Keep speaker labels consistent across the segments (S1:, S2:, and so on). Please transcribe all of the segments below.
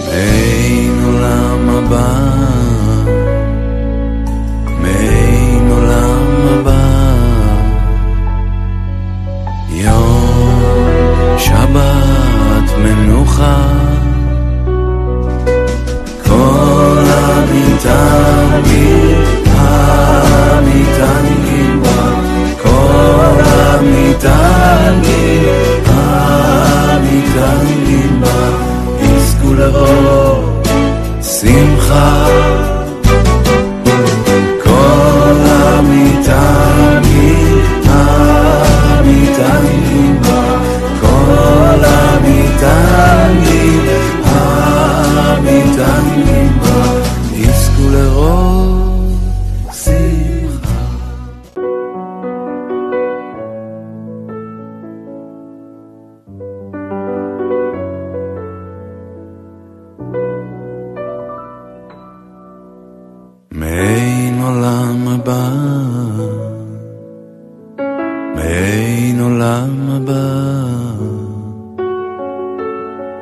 S1: מעין עולם הבא, מעין עולם הבא, יום שבת מנוחה, כל המתענגים, המתענגים בה, כל המתענגים, המתענגים בה, יזכו לרוב שמחה. כל המתענגים, המתענגים בה, כל המתענגים, המתענגים בה, יזכו לרוב שמחה. מעין עולם הבא, מעין עולם הבא,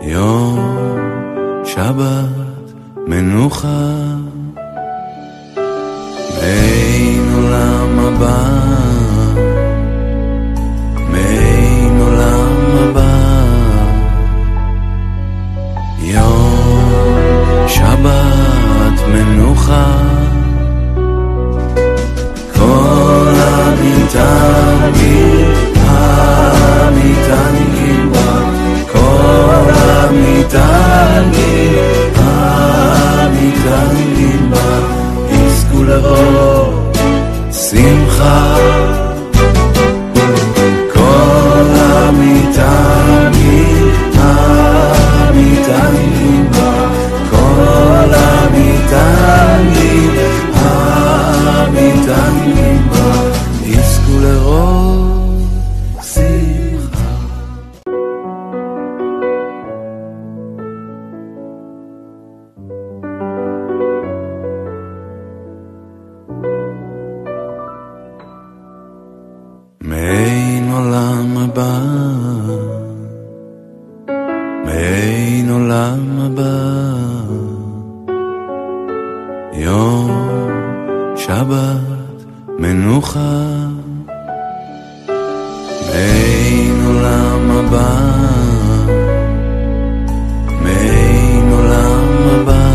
S1: יום שבת מנוחה, מעין עולם הבא, מעין עולם הבא, יום שבת מנוחה, כל המתענגים, המתענגים בה, כל המתענגים, המתענגים בה, יזכו לרוב שמחה. כל המתענגים, המתענגים בה, כל המתענגים, המתענגים בה, יזכו לרוב שמחה. מעין עולם הבא, מעין עולם הבא, יום שבת מנוחה, מעין עולם הבא, מעין עולם הבא,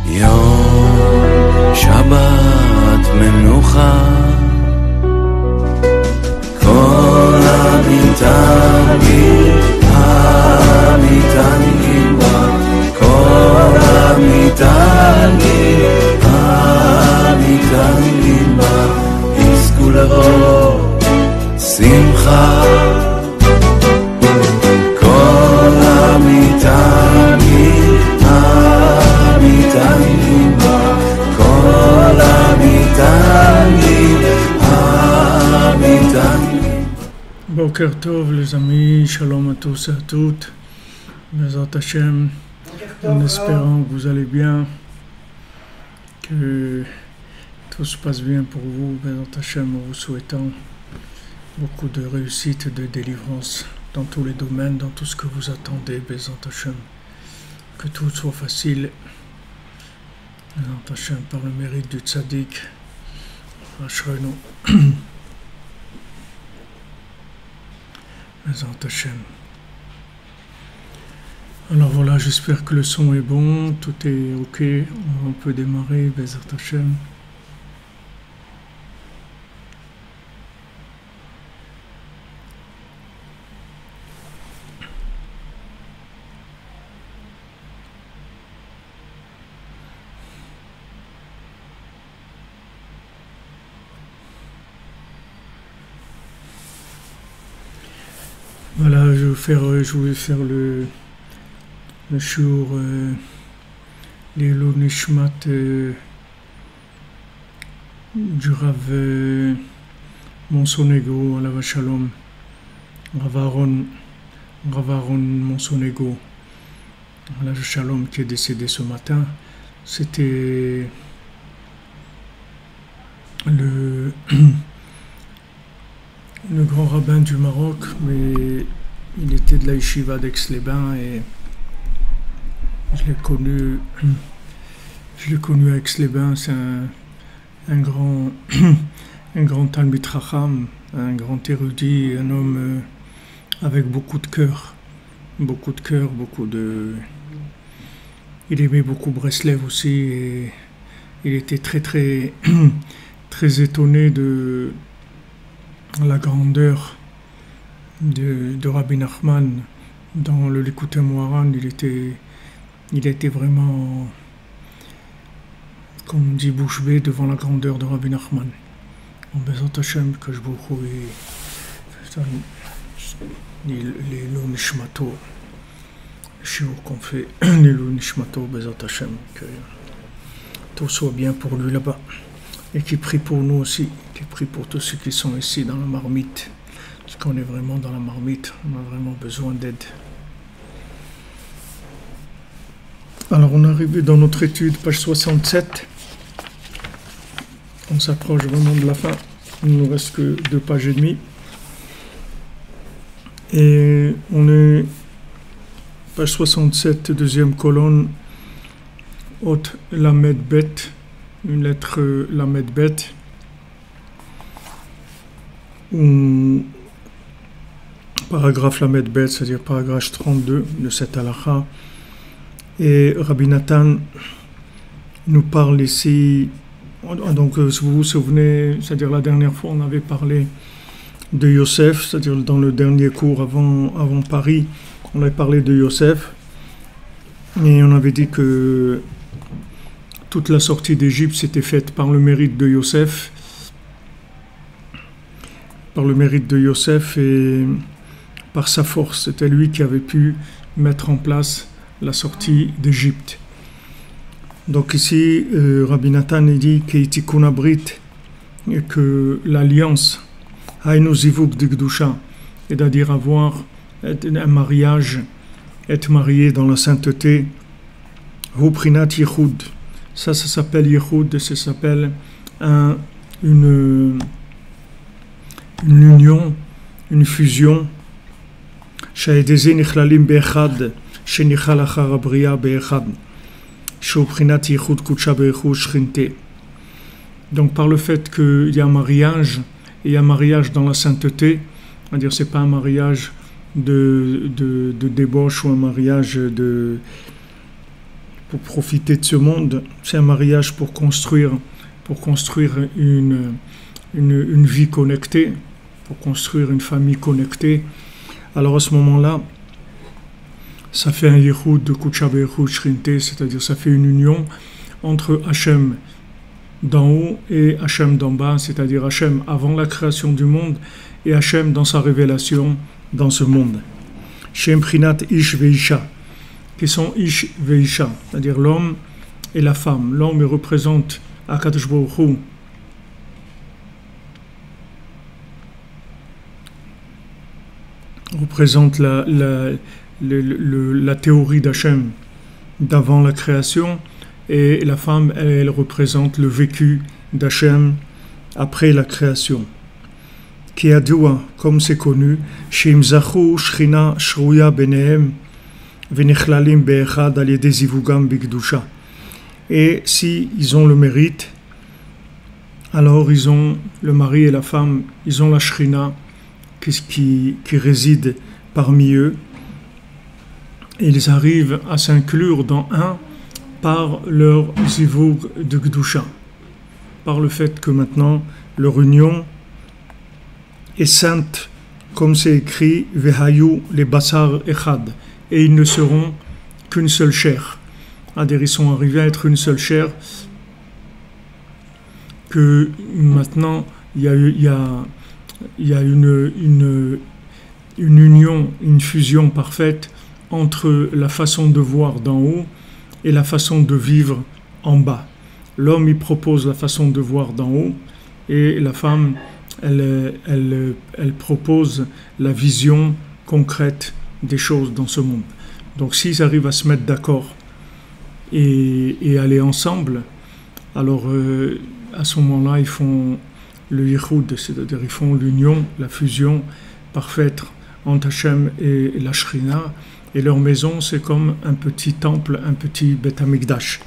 S1: יום שבת מנוחה, כל המתענגים, המתענגים בה, כל המתענגים, המתענגים בה, יזכו לרוב שמחה. כל המתענגים, המתענגים בה, כל המתענגים, המתענגים.
S2: Boker Tov les amis, shalom à tous et à toutes, Bezrat Hashem, en espérant que vous allez bien, que tout se passe bien pour vous, Bezrat Hashem, en vous souhaitant beaucoup de réussite et de délivrance dans tous les domaines, dans tout ce que vous attendez, Bezrat Hashem, que tout soit facile, Bezrat Hashem, par le mérite du tzaddik, Ashrenu. Bezrat Hashem. Alors voilà, j'espère que le son est bon, tout est ok, on peut démarrer, Bezrat Hashem. Voilà, je voulais faire le shiur Leilou Nishmat du Rav Monsonego, Alav Shalom, Rav Aaron Monsonego, Alav Shalom, qui est décédé ce matin. C'était le grand rabbin du Maroc, mais il était de la yeshiva d'Aix-les-Bains et je l'ai connu à Aix-les-Bains. C'est un grand, un grand Talmid Chacham, un grand érudit, un homme avec beaucoup de cœur, il aimait beaucoup Breslev aussi et il était très très très étonné de la grandeur de Rabbi Nachman dans le Likutei Moharan. Il était vraiment, comme on dit, bouche bée devant la grandeur de Rabbi Nachman. En Bezat Hashem, que je vous les Nishmato, le shiur qu'on fait, les Nishmato, Bezat Hashem, que tout soit bien pour lui là-bas. Et qui prie pour nous aussi, qui prie pour tous ceux qui sont ici dans la marmite. Parce qu'on est vraiment dans la marmite, on a vraiment besoin d'aide. Alors on est arrivé dans notre étude, page 67. On s'approche vraiment de la fin. Il ne nous reste que 2 pages et demie. Et on est page 67, deuxième colonne, haute Lamed Bet, une lettre Lamed Bet, ou paragraphe Lamed Bet, c'est-à-dire paragraphe 32 de cette halakha. Et Rabbi Nathan nous parle ici. Donc, si vous vous souvenez, c'est-à-dire la dernière fois, on avait parlé de Yosef, c'est-à-dire dans le dernier cours avant Paris, on avait parlé de Yosef, et on avait dit que toute la sortie d'Égypte s'était faite par le mérite de Yosef, et par sa force. C'était lui qui avait pu mettre en place la sortie d'Égypte. Donc ici, Rabbi Nathan dit Keitikun Abrit, que l'alliance Hainu Zivuk Digdusha, c'est-à-dire avoir un mariage, être marié dans la sainteté, Huprinat Yechud, ça s'appelle Yechud, ça s'appelle une union, une fusion. Shaedeze Nichlalim Be'echad, Shenichal Achar Abriya Be'echad. Donc par le fait qu'il y a un mariage, et il y a un mariage dans la sainteté, c'est-à-dire c'est pas un mariage de débauche ou un mariage pour profiter de ce monde, c'est un mariage pour construire une vie connectée, pour construire une famille connectée. Alors à ce moment-là, ça fait un Yechud de Kutsha B'Yechud Shrinte, c'est-à-dire ça fait une union entre Hachem d'en haut et Hachem d'en bas, c'est-à-dire Hachem avant la création du monde et Hachem dans sa révélation dans ce monde. Shem Prinat Ish Veisha, qui sont Ish Veisha, c'est-à-dire l'homme et la femme. L'homme représente Akadosh Baruch Hu, représente la théorie d'Hachem d'avant la création, et la femme, elle représente le vécu d'Hachem après la création. Qui a dit, comme c'est connu, Shim Zachu Shrina Shruya Benehem Venichlalim Be'echad al Yedei Zivugam Bigdusha. Et si ils ont le mérite, alors ils ont le mari et la femme, ils ont la Shrina qui réside parmi eux. Et ils arrivent à s'inclure dans un par leur zivug de Gdusha, par le fait que maintenant leur union est sainte, comme c'est écrit Vehayu les basar echad, et ils ne seront qu'une seule chair. C'est-à-dire ils sont arrivés à être une seule chair, que maintenant il y a une union, une fusion parfaite entre la façon de voir d'en haut et la façon de vivre en bas. L'homme, il propose la façon de voir d'en haut, et la femme, elle propose la vision concrète des choses dans ce monde. Donc s'ils arrivent à se mettre d'accord et aller ensemble, alors à ce moment-là, ils font le yichud, c'est-à-dire ils font l'union, la fusion parfaite entre Hachem et la Shrina, et leur maison c'est comme un petit temple, un petit Beth Amikdash.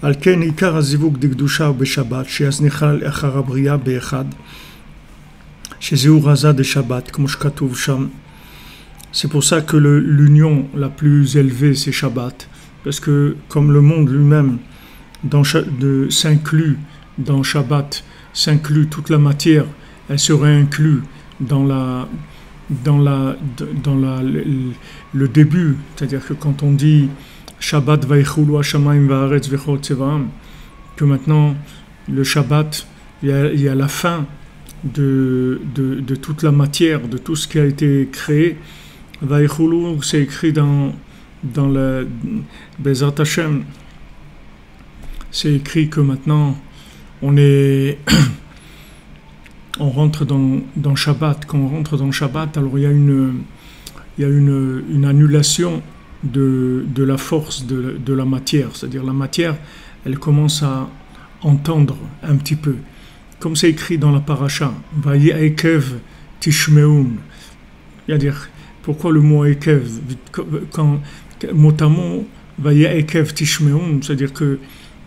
S2: Al ken ikar hazivuk dekdusha ou beshabbat, she'aznichal echar abriya be'echad, she'zeu raza de Shabbat, comme shkatuv sham. C'est pour ça que l'union la plus élevée c'est Shabbat, parce que comme le monde lui-même s'inclut dans Shabbat, s'inclut toute la matière, elle serait inclue dans le début, c'est-à-dire que quand on dit Shabbat vaychulu hashamayim va'aretz v'chol tzevaam, que maintenant le Shabbat, il y a la fin de toute la matière, de tout ce qui a été créé. Vaychulu, c'est écrit dans le Bezrat Hashem, c'est écrit que maintenant on rentre dans Shabbat. Quand on rentre dans Shabbat, alors il y a une annulation de la force de la matière. C'est-à-dire la matière, elle commence à entendre un petit peu. Comme c'est écrit dans la paracha, Vayi Ekev Tishmeun. C'est-à-dire, pourquoi le mot Ekev? Quand mot à mot, Vayi Ekev Tishmeun, c'est-à-dire que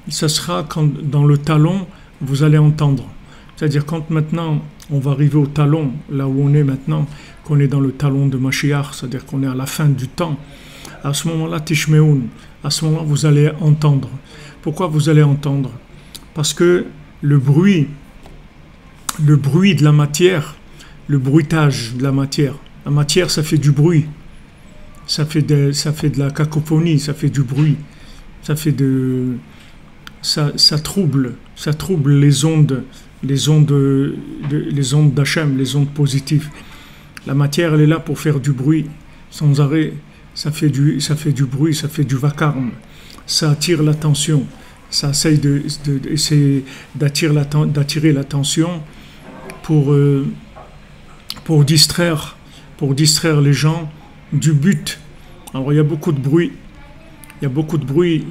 S2: ça sera quand dans le talon, vous allez entendre. C'est-à-dire quand maintenant on va arriver au talon, là où on est maintenant, qu'on est dans le talon de Mashiach, c'est-à-dire qu'on est à la fin du temps, à ce moment-là, Tishmeun, à ce moment-là, vous allez entendre. Pourquoi vous allez entendre? Parce que le bruit de la matière, le bruitage de la matière ça fait du bruit, ça fait de la cacophonie, ça fait du bruit, ça trouble les ondes d'Hachem, les ondes positives. La matière, elle est là pour faire du bruit sans arrêt. Ça fait du bruit, ça fait du vacarme. Ça attire l'attention. Ça essaye d'attirer l'attention pour distraire les gens du but. Alors il y a beaucoup de bruit. Il y a beaucoup de bruit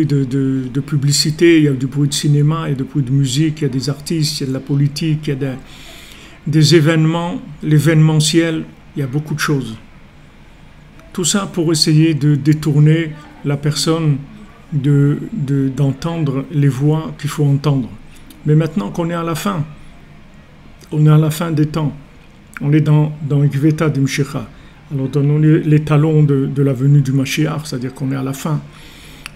S2: de publicité, il y a du bruit de cinéma, il y a du bruit de musique, il y a des artistes, il y a de la politique, il y a des événements, l'événementiel, il y a beaucoup de choses. Tout ça pour essayer de détourner la personne d'entendre les voix qu'il faut entendre. Mais maintenant qu'on est à la fin, des temps, on est dans Ikveta d'Imshecha. Alors dans les talons de la venue du Mashiach, c'est-à-dire qu'on est à la fin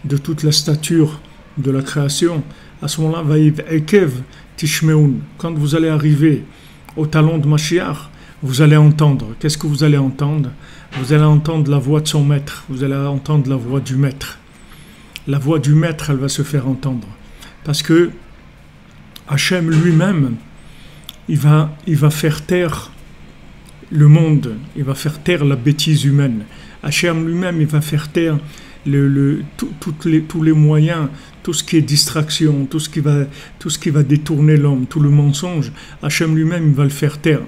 S2: de toute la stature de la création. À ce moment-là, Vayiv Ekev Tishmeun, quand vous allez arriver au talon de Mashiach, vous allez entendre. Qu'est-ce que vous allez entendre? Vous allez entendre la voix de son maître, vous allez entendre la voix du maître. La voix du maître, elle va se faire entendre. Parce que Hachem lui-même, il va faire taire le monde, il va faire taire la bêtise humaine. Hachem lui-même, il va faire taire tous les moyens, tout ce qui est distraction, tout ce qui va détourner l'homme, tout le mensonge. Hachem lui-même, il va le faire taire.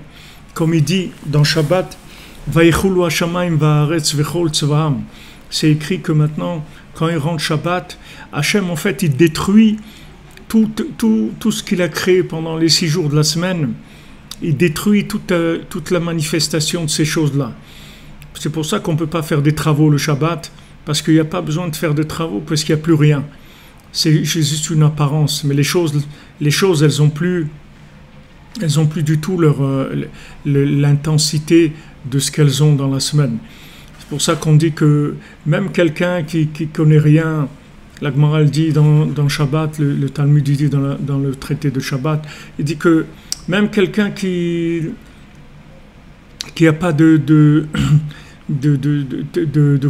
S2: Comme il dit dans Shabbat, Vaychulu hashamayim va'aretz v'chol tzevaam. C'est écrit que maintenant, quand il rentre Shabbat, Hachem, en fait, il détruit tout ce qu'il a créé pendant les 6 jours de la semaine. Il détruit toute la manifestation de ces choses-là. C'est pour ça qu'on ne peut pas faire des travaux le Shabbat, parce qu'il n'y a pas besoin de faire de travaux, parce qu'il n'y a plus rien. C'est juste une apparence, mais les choses elles n'ont plus du tout l'intensité de ce qu'elles ont dans la semaine. C'est pour ça qu'on dit que même quelqu'un qui connaît rien, la Gemara dit dans Shabbat, le Talmud dit dans le traité de Shabbat, il dit que même quelqu'un qui n'a pas de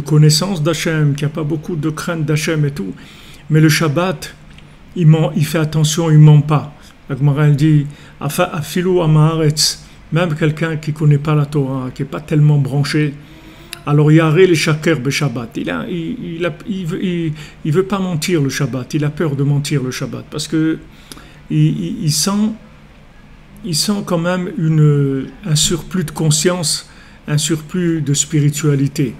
S2: connaissance d'Hachem, qui n'a pas beaucoup de crainte d'Hachem et tout, mais le Shabbat, il fait attention, il ne ment pas. La Gemara dit, Afilu Amaharetz, même quelqu'un qui ne connaît pas la Torah, qui n'est pas tellement branché, alors Yaré les Shaker be Shabbat. Il veut pas mentir le Shabbat, il a peur de mentir le Shabbat, parce que il sent quand même un surplus de conscience, un surplus de spiritualité.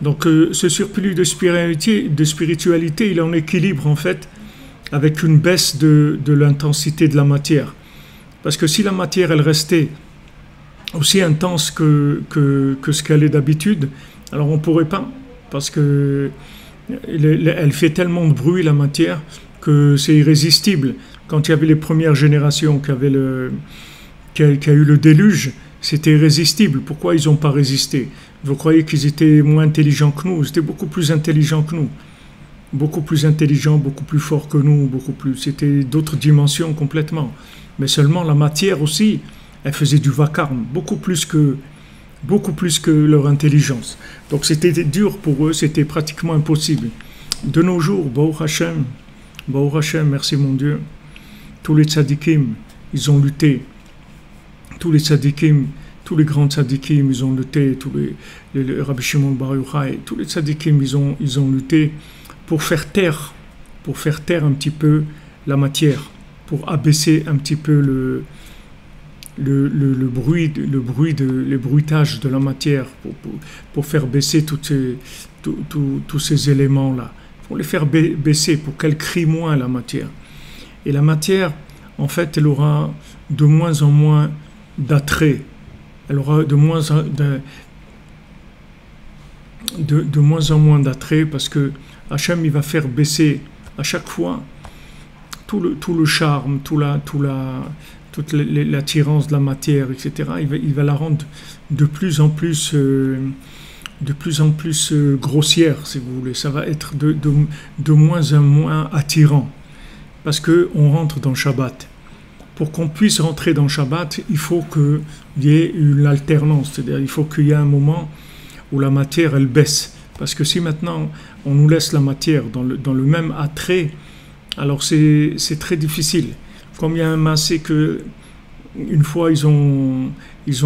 S2: Donc ce surplus de spiritualité, il est en équilibre en fait avec une baisse de l'intensité de la matière. Parce que si la matière elle restait aussi intense que ce qu'elle est d'habitude. Alors on ne pourrait pas, parce que elle fait tellement de bruit, la matière, que c'est irrésistible. Quand il y avait les premières générations qui a eu le déluge, c'était irrésistible. Pourquoi ils n'ont pas résisté? Vous croyez qu'ils étaient moins intelligents que nous? Ils étaient beaucoup plus intelligents que nous. Beaucoup plus intelligents, beaucoup plus forts que nous, C'était d'autres dimensions complètement. Mais seulement la matière aussi, elle faisait du vacarme, beaucoup plus que leur intelligence. Donc c'était dur pour eux, c'était pratiquement impossible. De nos jours, Baruch Hashem, merci mon Dieu, tous les tzadikim, ils ont lutté. Tous les tzadikim, tous les grands tzadikim, ils ont lutté, les Rabbi Shimon Bar Yochai, tous les tzadikim, ils ont lutté pour faire taire un petit peu la matière, pour abaisser un petit peu le bruitage de la matière, pour faire baisser tous ces éléments-là, pour les faire baisser, pour qu'elle crie moins la matière. Et la matière, en fait, elle aura de moins en moins d'attrait, elle aura de moins en moins d'attrait, parce que Hachem, il va faire baisser à chaque fois tout le charme, toute l'attirance de la matière, etc. Il va la rendre de plus en plus grossière, si vous voulez. Ça va être de moins en moins attirant, parce qu'on rentre dans Shabbat. Pour qu'on puisse rentrer dans Shabbat, il faut qu'il y ait une alternance, c'est-à-dire il faut qu'il y ait un moment où la matière, elle baisse. Parce que si maintenant on nous laisse la matière dans le même attrait, alors c'est très difficile. Comme il y a un massé que une fois ils ont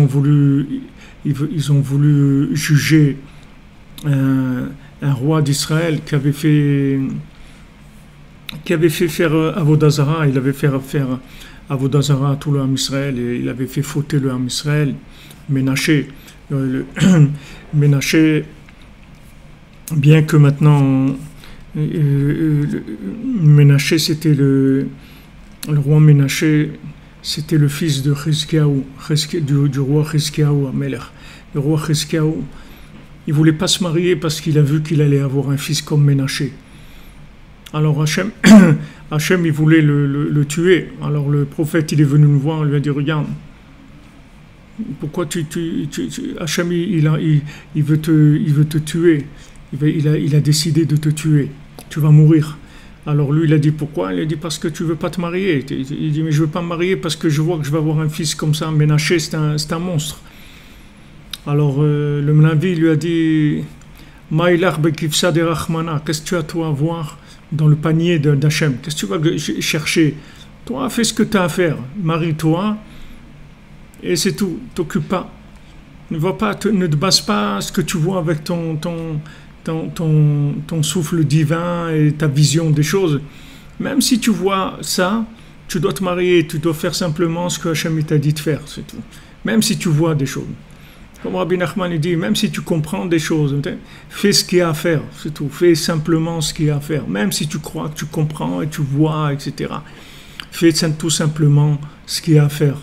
S2: voulu juger un roi d'Israël qui avait fait faire Avodah Zarah, il avait fait faire Avodah Zarah à tout le Ham Israël, et il avait fait fauter le Ham Israël, Ménaché. Ménaché, bien que maintenant Ménaché, c'était le roi Ménaché, c'était le fils de Chizkiyahu, du roi Chizkiyahu Amelech. Le roi Chizkiyahu, il voulait pas se marier parce qu'il a vu qu'il allait avoir un fils comme Ménaché. Alors Hachem, il voulait le tuer. Alors le prophète, il est venu nous voir, il lui a dit, regarde, pourquoi Hachem, il veut te tuer. Il a décidé de te tuer. Tu vas mourir. Alors lui, il a dit, pourquoi? Il a dit, parce que tu veux pas te marier. Il dit, mais je veux pas me marier parce que je vois que je vais avoir un fils comme ça. Ménaché, c'est un monstre. Alors le Navi lui a dit, qu'est-ce que tu as toi à voir dans le panier d'Hachem? Qu'est-ce que tu vas chercher? Toi, fais ce que tu as à faire. Marie-toi et c'est tout. T'occupe pas. Ne te base pas à ce que tu vois avec ton souffle divin et ta vision des choses. Même si tu vois ça, tu dois te marier, tu dois faire simplement ce que Hachem t'a dit de faire, c'est tout. Même si tu vois des choses. Comme Rabbi Nachman dit, même si tu comprends des choses, fais ce qu'il y a à faire, c'est tout. Fais simplement ce qu'il y a à faire. Même si tu crois que tu comprends et tu vois, etc. Fais tout simplement ce qu'il y a à faire.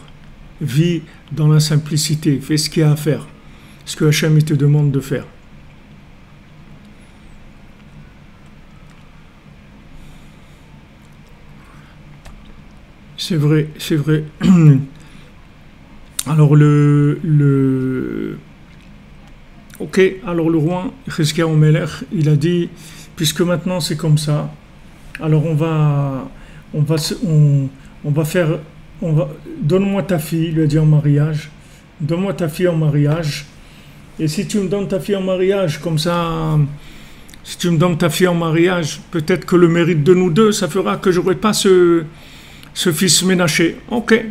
S2: Vis dans la simplicité, fais ce qu'il y a à faire. Ce que Hachem te demande de faire. C'est vrai. Alors ok, alors le roi Chizkiyahu Melech, il a dit, puisque maintenant c'est comme ça, alors donne-moi ta fille, il lui a dit en mariage, donne-moi ta fille en mariage, et si tu me donnes ta fille en mariage, comme ça, si tu me donnes ta fille en mariage, peut-être que le mérite de nous deux, ça fera que j'aurai pas ce fils Ménaché. Ok.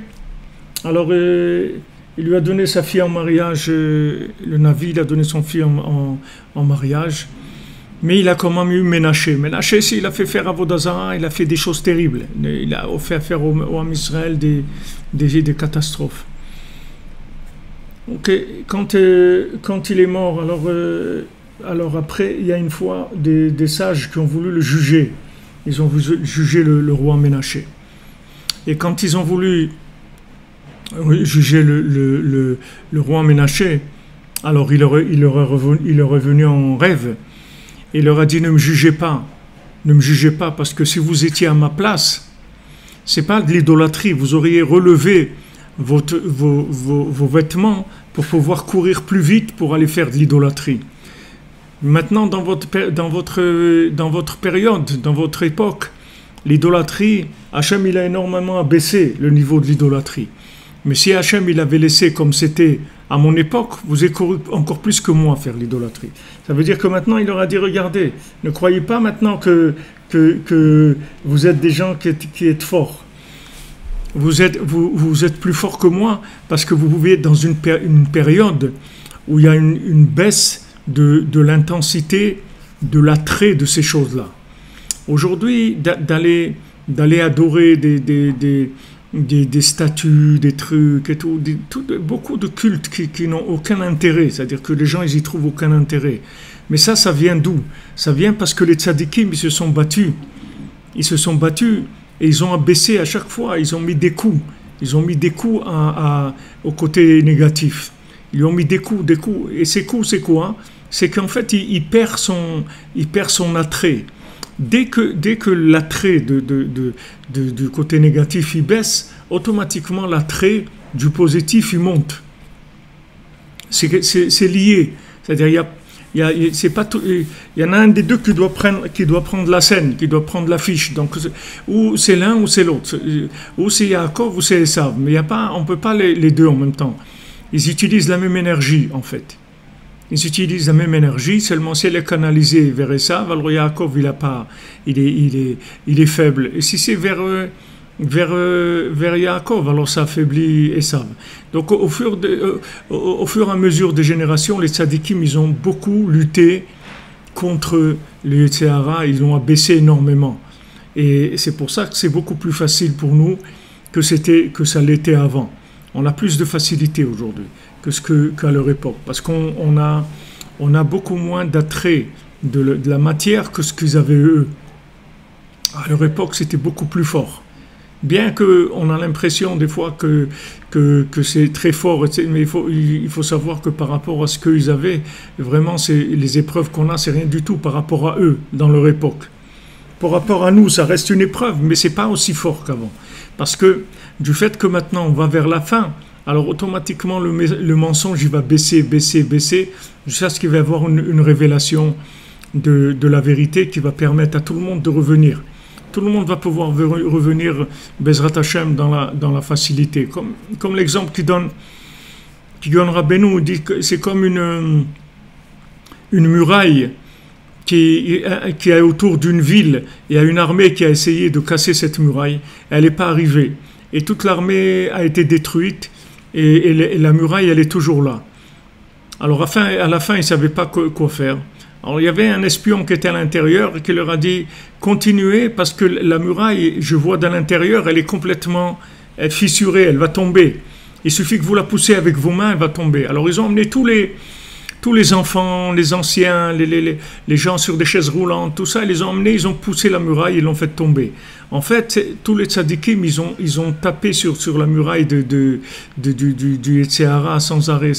S2: Alors, il lui a donné sa fille en mariage, le Navi, il a donné son fille en mariage, mais il a quand même eu Ménaché. Ménaché, il a fait faire Avodah Zarah, il a fait des choses terribles. Il a fait faire au Ham Israël des catastrophes. Ok, quand il est mort, alors après, il y a une fois des sages qui ont voulu le juger. Ils ont voulu juger le roi Ménaché. Et quand ils ont voulu juger le roi Ménaché. Alors il est revenu en rêve. Il leur a dit ne me jugez pas. Ne me jugez pas parce que si vous étiez à ma place, c'est pas de l'idolâtrie. Vous auriez relevé vos vêtements pour pouvoir courir plus vite pour aller faire de l'idolâtrie. Maintenant, dans votre période, dans votre époque, l'idolâtrie, Hachem il a énormément abaissé le niveau de l'idolâtrie. Mais si Hachem il avait laissé comme c'était à mon époque, vous avez couru encore plus que moi à faire l'idolâtrie. Ça veut dire que maintenant il leur a dit regardez, ne croyez pas maintenant que vous êtes des gens qui êtes forts. Vous êtes plus forts que moi parce que vous pouvez être dans une période où il y a une baisse de l'intensité, de l'attrait de ces choses-là. Aujourd'hui, d'aller adorer des statues, des trucs et tout, beaucoup de cultes qui n'ont aucun intérêt, c'est-à-dire que les gens ils y trouvent aucun intérêt. Mais ça vient d'où? Ça vient parce que les tzadikim ils se sont battus et ils ont abaissé à chaque fois, ils ont mis des coups au côté négatif. Ils lui ont mis des coups, et ces coups c'est quoi? C'est qu'en fait il perd son attrait. Dès que l'attrait du côté négatif il baisse, automatiquement l'attrait du positif il monte. C'est lié. C'est-à-dire il y en a un des deux qui doit prendre la scène, qui doit prendre l'affiche. Donc ou c'est l'un ou c'est l'autre, ou c'est Yaakov ou c'est Esav. Mais on peut pas les deux en même temps. Ils utilisent la même énergie en fait. Ils utilisent la même énergie, seulement si elle est canalisée vers Esav, alors Yaakov il est faible. Et si c'est vers Yaakov, alors ça affaiblit Esav. Donc au fur et à mesure des générations, les tzadikim, ils ont beaucoup lutté contre le Yetzer Hara, ils l'ont abaissé énormément. Et c'est pour ça que c'est beaucoup plus facile pour nous que ça l'était avant. On a plus de facilité aujourd'hui qu'à leur époque, parce qu'on a beaucoup moins d'attrait de la matière que ce qu'ils avaient eux. À leur époque, c'était beaucoup plus fort. Bien qu'on a l'impression des fois que c'est très fort, mais il faut savoir que par rapport à ce qu'ils avaient, vraiment, les épreuves qu'on a, c'est rien du tout par rapport à eux, dans leur époque. Par rapport à nous, ça reste une épreuve, mais c'est pas aussi fort qu'avant. Parce que du fait que maintenant, on va vers la fin, alors automatiquement le mensonge il va baisser jusqu'à ce qu'il va y avoir une révélation de la vérité qui va permettre à tout le monde de revenir. Tout le monde va pouvoir revenir Bezrat Hashem dans la facilité. Comme l'exemple qui donne Rabbeinu, dit que c'est comme une muraille qui est autour d'une ville. Il y a une armée qui a essayé de casser cette muraille. Elle n'est pas arrivée. Et toute l'armée a été détruite. Et la muraille, elle est toujours là. Alors à la fin, ils ne savaient pas quoi faire. Alors il y avait un espion qui était à l'intérieur et qui leur a dit « Continuez parce que la muraille, je vois dans l'intérieur, elle est complètement fissurée, elle va tomber. Il suffit que vous la poussez avec vos mains, elle va tomber. » Alors ils ont emmené tous les enfants, les anciens, les gens sur des chaises roulantes, tout ça, ils les ont emmenés, ils ont poussé la muraille, ils l'ont fait tomber. En fait, tous les tzadikim, ils ont tapé sur la muraille du Yetzer Hara sans arrêt.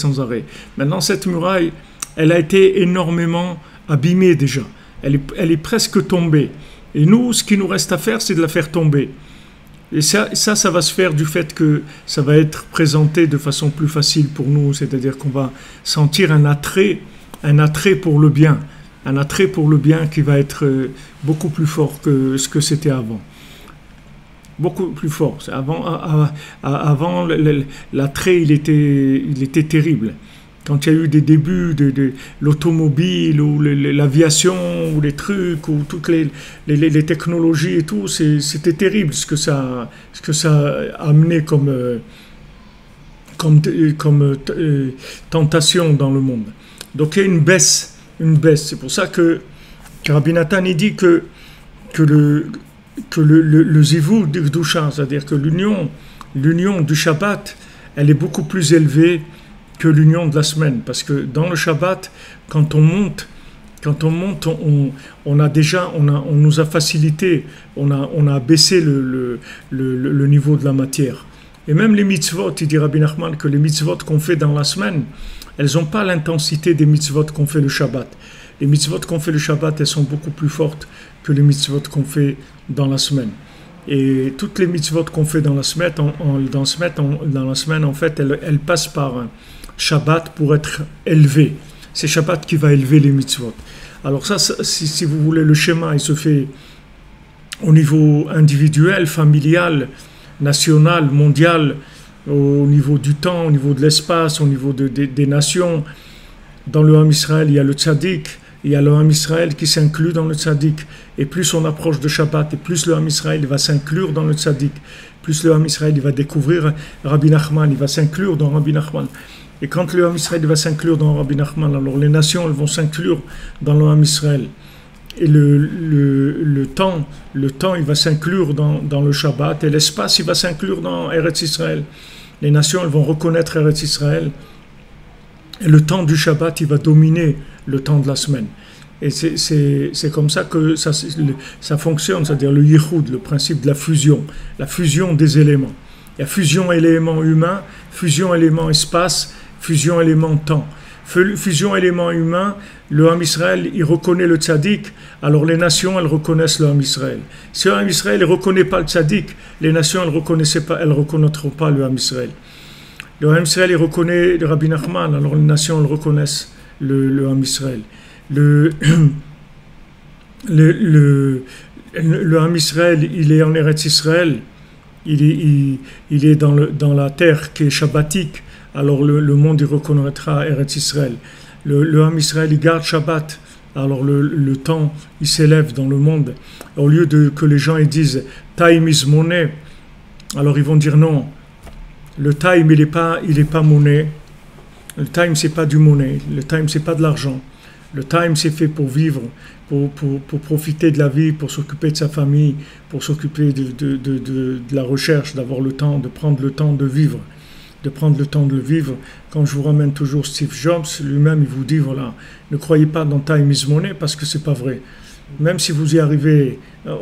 S2: Maintenant, cette muraille, elle a été énormément abîmée déjà. Elle est presque tombée. Et nous, ce qui nous reste à faire, c'est de la faire tomber. Et ça va se faire du fait que ça va être présenté de façon plus facile pour nous, c'est-à-dire qu'on va sentir un attrait pour le bien, qui va être beaucoup plus fort que ce que c'était avant. Beaucoup plus fort. Avant l'attrait, il était terrible. Quand il y a eu des débuts de l'automobile ou l'aviation ou les trucs ou toutes les technologies et tout, c'était terrible ce que ça a amené comme tentation dans le monde. Donc il y a une baisse. C'est pour ça que Rabbi Nathan il dit que le zivou du Gdusha, c'est-à-dire que l'union du Shabbat, elle est beaucoup plus élevée que l'union de la semaine, parce que dans le Shabbat, quand on monte, on nous a facilité, on a baissé le niveau de la matière. Et même les mitzvot, il dit Rabbi Nachman que les mitzvot qu'on fait dans la semaine, elles n'ont pas l'intensité des mitzvot qu'on fait le Shabbat. Les mitzvot qu'on fait le Shabbat, elles sont beaucoup plus fortes que les mitzvot qu'on fait dans la semaine. Et toutes les mitzvot qu'on fait dans la semaine, en fait, elles passent par un Shabbat pour être élevées. C'est Shabbat qui va élever les mitzvot. Alors ça, si vous voulez, le schéma, il se fait au niveau individuel, familial, national, mondial, au niveau du temps, au niveau de l'espace, au niveau des nations. Dans le Ham Israël, il y a le tzaddik, il y a le Ham Israël qui s'inclut dans le tzaddik. Et plus on approche de Shabbat, et plus le Ham Israël va s'inclure dans le tzaddik, plus le Ham Israël il va découvrir Rabbi Nachman, il va s'inclure dans Rabbi Nachman. Et quand le Ham Israël va s'inclure dans Rabbi Nachman, alors les nations elles vont s'inclure dans le Ham Israël. Et le temps il va s'inclure dans le Shabbat, et l'espace il va s'inclure dans Eretz Israël. Les nations elles vont reconnaître Eretz Israël, et le temps du Shabbat il va dominer le temps de la semaine. Et c'est comme ça que ça fonctionne, c'est-à-dire le yichud, le principe de la fusion des éléments. Il y a fusion élément humain, fusion élément espace, fusion élément temps. Fusion élément humain, le Ham Israël, il reconnaît le tzaddik, alors les nations, elles reconnaissent le Ham Israël. Si le Ham Israël ne reconnaît pas le tzaddik, les nations, elles ne reconnaîtront pas le Ham Israël. Le Ham Israël, il reconnaît le Rabbi Nachman, alors les nations, elles reconnaissent le Ham Israël. Le Ham Israël, il est en Eretz Israël, il est dans la terre qui est shabbatique, alors le monde il reconnaîtra Eretz Israël. Le Ham Israël, il garde Shabbat, alors le temps il s'élève dans le monde. Au lieu que les gens ils disent time is money, alors ils vont dire non, le time il est pas monnaie, le time c'est pas du monnaie, le time c'est pas de l'argent. Le time, c'est fait pour vivre, pour profiter de la vie, pour s'occuper de sa famille, pour s'occuper de la recherche, d'avoir le temps, de prendre le temps de vivre. Quand je vous ramène toujours Steve Jobs, lui-même, il vous dit, voilà, ne croyez pas dans time is money parce que c'est pas vrai. Même si vous y arrivez à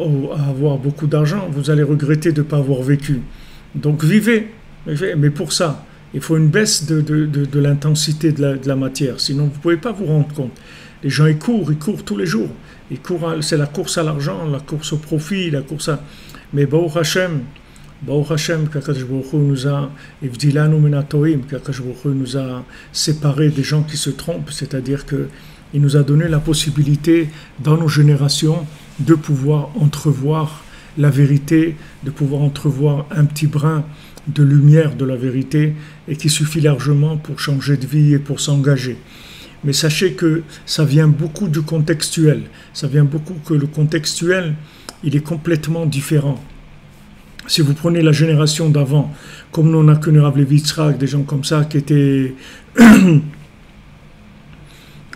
S2: avoir beaucoup d'argent, vous allez regretter de ne pas avoir vécu. Donc vivez, mais pour ça, il faut une baisse de l'intensité de la matière, sinon vous ne pouvez pas vous rendre compte. Les gens ils courent tous les jours. C'est la course à l'argent, la course au profit, la course à... Mais Baruch Hashem, qu'Akadosh Baruch Hu nous a nous a séparés des gens qui se trompent, c'est-à-dire qu'il nous a donné la possibilité dans nos générations de pouvoir entrevoir la vérité, de pouvoir entrevoir un petit brin de lumière de la vérité et qui suffit largement pour changer de vie et pour s'engager. Mais sachez que ça vient beaucoup du contextuel. Ça vient beaucoup que le contextuel, il est complètement différent. Si vous prenez la génération d'avant, comme nous on a connu Rav Levi Yitzhak, des gens comme ça qui étaient...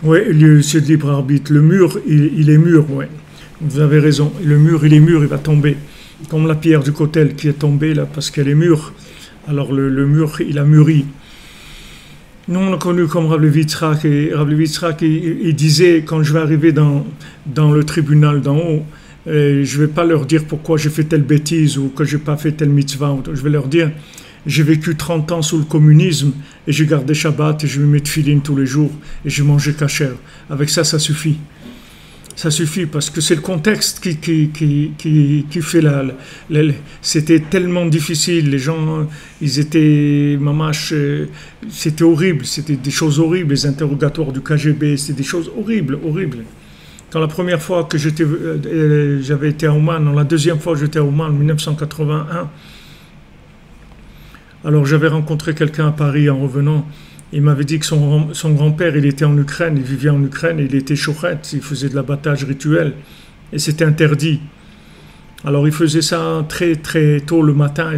S2: oui, c'est libre arbitre. Le mur, il est mûr, ouais. Vous avez raison. Le mur, il est mûr, il va tomber. Comme la pierre du Kotel qui est tombée là parce qu'elle est mûre. Alors le mur, il a mûri. Nous, on l'a connu comme Rav Levi Yitzhak. Et Rav Levi Yitzhak, il disait, quand je vais arriver dans le tribunal d'en haut, je ne vais pas leur dire pourquoi j'ai fait telle bêtise ou que je n'ai pas fait telle mitzvah. Je vais leur dire, j'ai vécu 30 ans sous le communisme et j'ai gardé Shabbat et je vais mettre tefilin tous les jours et je mangeais kasher. Avec ça, ça suffit. Ça suffit parce que c'est le contexte qui fait c'était tellement difficile, les gens, ils étaient mamash, c'était horrible, c'était des choses horribles, les interrogatoires du KGB, c'était des choses horribles. Quand la première fois que j'avais été à Oman, la deuxième fois que j'étais à Oman en 1981, alors j'avais rencontré quelqu'un à Paris en revenant. Il m'avait dit que son grand-père, il était en Ukraine, il vivait en Ukraine, il était shochet, il faisait de l'abattage rituel, et c'était interdit. Alors il faisait ça très très tôt le matin,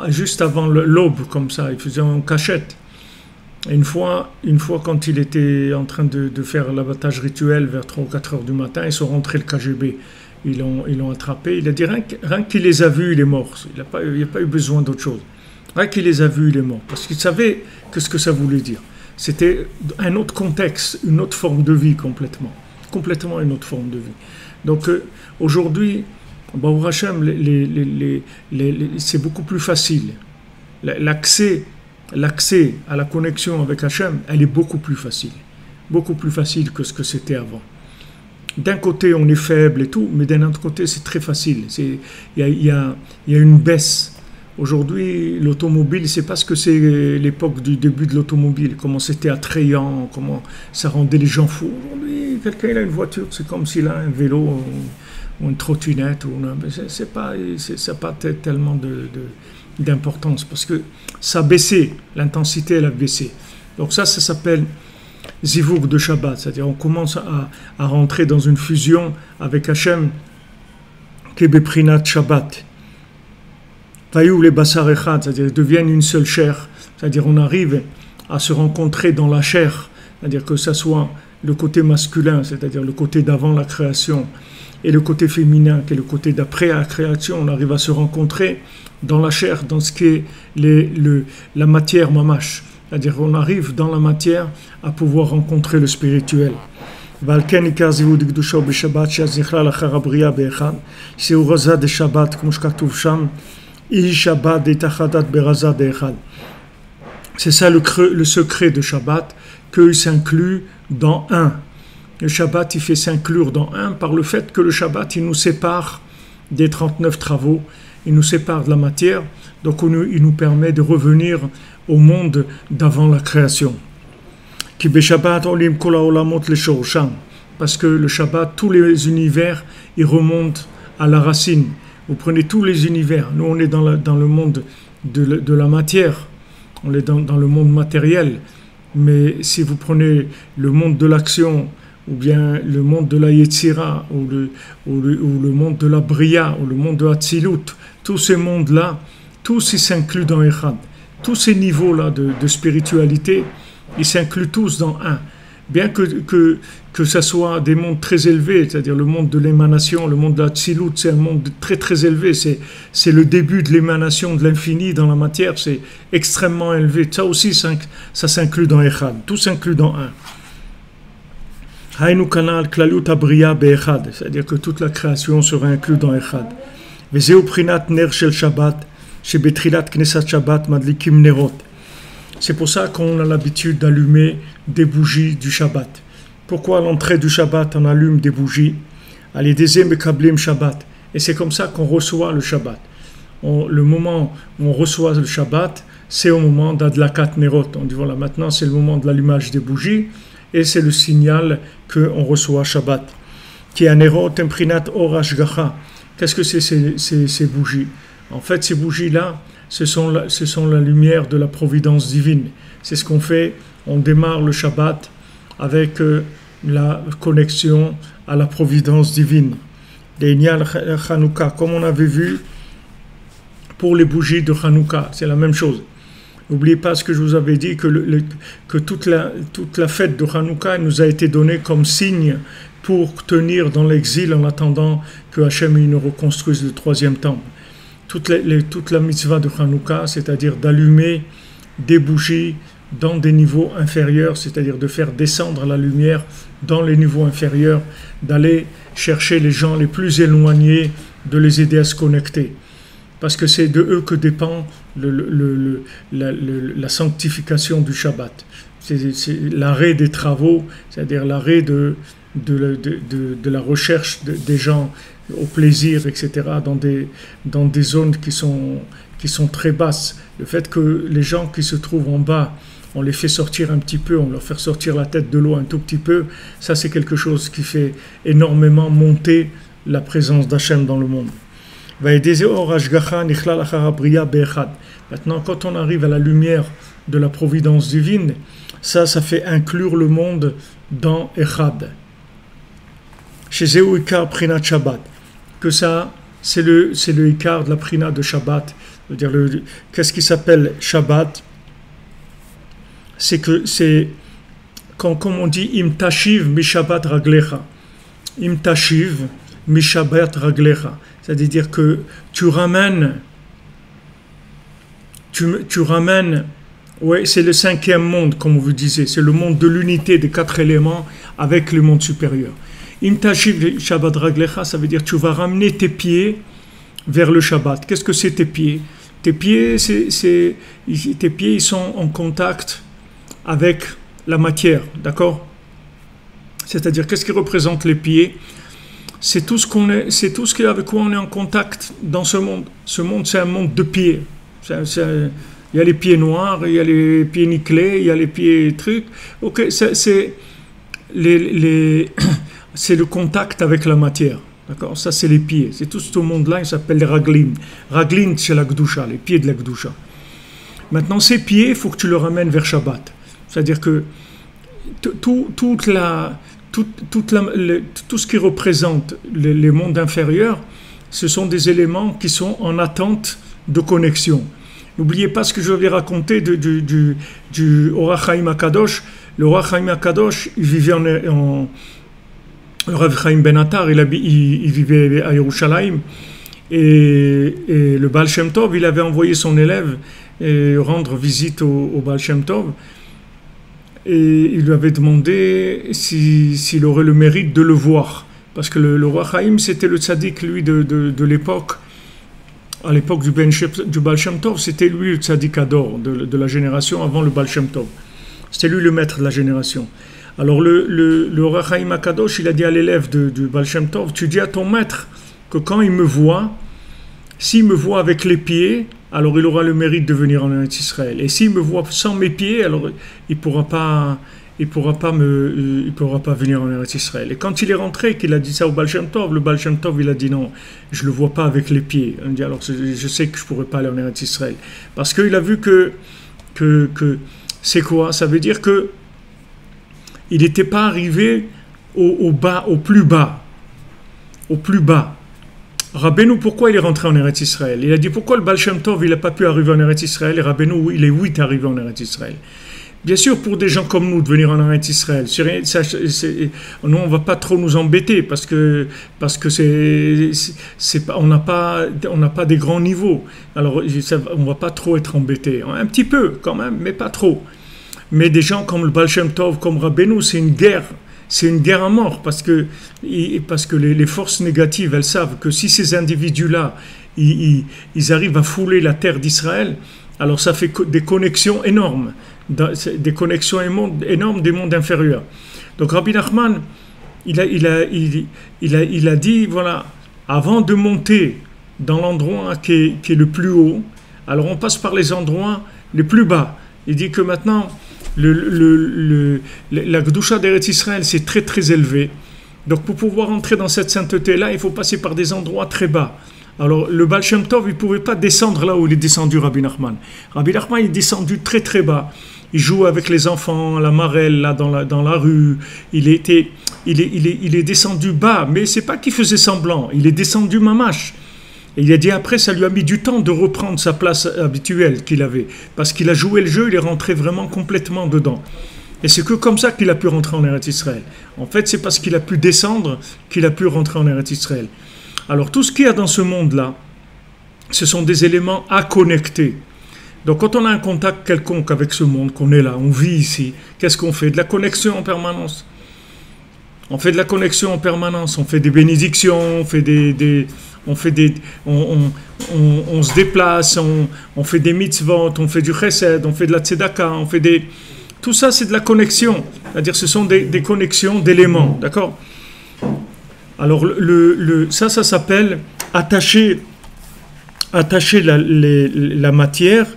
S2: juste avant l'aube, comme ça, il faisait en cachette. Et une fois quand il était en train de faire l'abattage rituel vers 3 ou 4 heures du matin, ils sont rentrés le KGB. Ils l'ont attrapé, il a dit rien qu'il les a vus, il est mort. Il n'y a pas eu besoin d'autre chose. Rien qu'il les a vus, il est mort. Parce qu'il savait ce que ça voulait dire. C'était un autre contexte, une autre forme de vie complètement. Complètement une autre forme de vie. Donc aujourd'hui, Baruch Hashem, c'est beaucoup plus facile. L'accès à la connexion avec Hachem, elle est beaucoup plus facile que ce que c'était avant. D'un côté, on est faible et tout, mais d'un autre côté, c'est très facile. Il y a une baisse. Aujourd'hui, l'automobile, c'est parce que c'est l'époque du début de l'automobile, comment c'était attrayant, comment ça rendait les gens fous. Aujourd'hui, quelqu'un il a une voiture, c'est comme s'il a un vélo ou une trottinette. Ça n'a pas tellement d'importance, parce que ça a baissé, l'intensité elle a baissé. Donc ça s'appelle Zivouk de Shabbat, c'est-à-dire on commence à rentrer dans une fusion avec Hachem, Kebeprinat Shabbat. Tayou les Basar Echad, c'est-à-dire ils deviennent une seule chair, c'est-à-dire on arrive à se rencontrer dans la chair, c'est-à-dire que ça soit le côté masculin, c'est-à-dire le côté d'avant la création, et le côté féminin, qui est le côté d'après la création, on arrive à se rencontrer dans la chair, dans ce qui est la matière mamash. C'est-à-dire qu'on arrive dans la matière à pouvoir rencontrer le spirituel. Valken ikar zivud kedusha b'Shabbat she'azichra lachar habriya be'echad she'u raza de Shabbat comme shkatuv sham i Shabbat detachadat beraza de'echad. C'est ça le secret de Shabbat, qu'il s'inclut dans un. Le Shabbat, il fait s'inclure dans un par le fait que le Shabbat, il nous sépare des 39 travaux, il nous sépare de la matière, donc il nous permet de revenir au monde d'avant la création. Parce que le Shabbat, tous les univers, ils remontent à la racine. Vous prenez tous les univers. Nous, on est dans le monde de la matière, on est dans le monde matériel. Mais si vous prenez le monde de l'action, ou bien le monde de la Yetzira, ou le monde de la Bria, ou le monde de Hatzilut, tous ces mondes-là, tous ils s'incluent dans Echad. Tous ces niveaux-là de spiritualité, ils s'incluent tous dans un. Bien que ça soit des mondes très élevés, c'est-à-dire le monde de l'émanation, le monde de la Tzilut, c'est un monde très très élevé, c'est le début de l'émanation de l'infini dans la matière, c'est extrêmement élevé. Ça aussi, ça s'inclut dans Echad, tout s'inclut dans un. Hainu kanal klalut abriya be'echad, c'est-à-dire que toute la création sera inclue dans Echad. Vezeu prinat ner shel Shabbat, shebetrilat knesat Shabbat madlikim nerot. C'est pour ça qu'on a l'habitude d'allumer des bougies du Shabbat. Pourquoi à l'entrée du Shabbat on allume des bougies? Alidezem bekablim Shabbat. Et c'est comme ça qu'on reçoit le Shabbat. Le moment où on reçoit le Shabbat, c'est au moment d'Adlakat Nerot. On dit voilà, maintenant c'est le moment de l'allumage des bougies et c'est le signal qu'on reçoit Shabbat. Qui a Nerot imprinat or hashgacha. Qu'est-ce que c'est ces bougies? En fait, ces bougies-là, ce sont la lumière de la providence divine. C'est ce qu'on fait, on démarre le Shabbat avec la connexion à la providence divine. L'Einyal Chanukah, comme on avait vu pour les bougies de Chanukah, c'est la même chose. N'oubliez pas ce que je vous avais dit, que toute la fête de Chanukah nous a été donnée comme signe pour tenir dans l'exil en attendant que Hachem nous reconstruise le troisième temple. Toute la mitzvah de Chanukah, c'est-à-dire d'allumer des bougies dans des niveaux inférieurs, c'est-à-dire de faire descendre la lumière dans les niveaux inférieurs, d'aller chercher les gens les plus éloignés, de les aider à se connecter. Parce que c'est de eux que dépend la sanctification du Shabbat. C'est l'arrêt des travaux, c'est-à-dire l'arrêt de la recherche des gens au plaisir, etc., dans des zones qui sont très basses. Le fait que les gens qui se trouvent en bas, on les fait sortir un petit peu, on leur fait sortir la tête de l'eau un tout petit peu, ça c'est quelque chose qui fait énormément monter la présence d'Hachem dans le monde. Maintenant, quand on arrive à la lumière de la providence divine, ça fait inclure le monde dans Echad. Chez Zéou Ikar Prinat Shabbat, que ça, c'est le Ikar de la Prina de Shabbat. C'est-à-dire, qu'est-ce qui s'appelle Shabbat? C'est comme on dit, Im Tashiv Mi Shabbat Raglecha. Im Tashiv Mi Shabbat Raglecha. C'est-à-dire que tu ramènes, ouais, c'est le cinquième monde, comme vous disiez, c'est le monde de l'unité des quatre éléments avec le monde supérieur. Im tashiv Shabbat raglecha, ça veut dire tu vas ramener tes pieds vers le Shabbat. Qu'est-ce que c'est tes pieds? Tes pieds, tes pieds, ils sont en contact avec la matière, d'accord? C'est-à-dire, qu'est-ce qui représente les pieds? C'est tout ce avec quoi on est en contact dans ce monde. Ce monde, c'est un monde de pieds. Il y a les pieds noirs, il y a les pieds nickelés, il y a les pieds trucs. Ok, c'est le contact avec la matière. D'accord? Ça, c'est les pieds. C'est tout ce monde-là, il s'appelle les raglim. Raglim, c'est la Gdusha, les pieds de la Gdusha. Maintenant, ces pieds, il faut que tu le ramènes vers Shabbat. C'est-à-dire que tout ce qui représente les mondes inférieurs, ce sont des éléments qui sont en attente de connexion. N'oubliez pas ce que je vais raconter du Orach Chaim HaKadosh. Le Orach Chaim HaKadosh, il vivait en le Rav Chaim Ben Attar, il vivait à Yerushalayim, et le Baal Shem Tov, il avait envoyé son élève rendre visite au Baal Shem Tov, et il lui avait demandé s'il aurait le mérite de le voir, parce que le roi Chaim, c'était le tzaddik, lui, de l'époque, à l'époque du Baal Shem Tov, c'était lui le tzaddik Ador, de la génération avant le Baal Shem Tov. C'était lui le maître de la génération. Alors le Orach Chaim HaKadosh, il a dit à l'élève du Baal Shem Tov, tu dis à ton maître que quand il me voit, s'il me voit avec les pieds, alors il aura le mérite de venir en Eretz Israël. Et s'il me voit sans mes pieds, alors il pourra pas venir en Eretz Israël. Et quand il est rentré, qu'il a dit ça au Baal Shem Tov, le Baal Shem Tov, il a dit non, je le vois pas avec les pieds. Il dit alors je sais que je pourrais pas aller en Eretz Israël. Parce qu'il a vu que c'est quoi? Ça veut dire que il n'était pas arrivé au plus bas. Au plus bas. Rabbeinu, pourquoi il est rentré en Eretz Israël? Il a dit pourquoi le Baal Shem Tov il n'a pas pu arriver en Eretz Israël et Rabbeinu il est arrivé en Eretz Israël. Bien sûr, pour des gens comme nous de venir en Eretz Israël, nous on va pas trop nous embêter parce que on n'a pas des grands niveaux. Alors on va pas trop être embêté, un petit peu quand même, mais pas trop. Mais des gens comme le Baal Shem Tov, comme Rabbeinu, c'est une guerre à mort, parce que les forces négatives, elles savent que si ces individus-là, ils arrivent à fouler la terre d'Israël, alors ça fait des connexions énormes, énormes des mondes inférieurs. Donc Rabbi Nachman, il a dit, voilà, avant de monter dans l'endroit qui est le plus haut, alors on passe par les endroits les plus bas. Il dit que maintenant, la Gdusha d'Eretz Israël, c'est très très élevé. Donc pour pouvoir entrer dans cette sainteté-là, il faut passer par des endroits très bas. Alors le Baal Shem Tov, il ne pouvait pas descendre là où il est descendu Rabbi Nachman. Rabbi Nachman, il est descendu très très bas. Il joue avec les enfants, la marelle, là dans la rue. Il est descendu bas, mais c'est pas qu'il faisait semblant. Il est descendu mamache. Et il a dit après, ça lui a mis du temps de reprendre sa place habituelle qu'il avait. Parce qu'il a joué le jeu, il est rentré vraiment complètement dedans. Et c'est que comme ça qu'il a pu rentrer en Eretz Israël. En fait, c'est parce qu'il a pu descendre qu'il a pu rentrer en Eretz Israël. Alors tout ce qu'il y a dans ce monde-là, ce sont des éléments à connecter. Donc quand on a un contact quelconque avec ce monde, qu'on est là, on vit ici, qu'est-ce qu'on fait? De la connexion en permanence. On fait de la connexion en permanence, on fait des bénédictions, on se déplace, on fait des mitzvot, on fait du chesed, on fait de la tzedaka, tout ça c'est de la connexion, c'est-à-dire ce sont des connexions d'éléments, d'accord? Alors ça s'appelle attacher la matière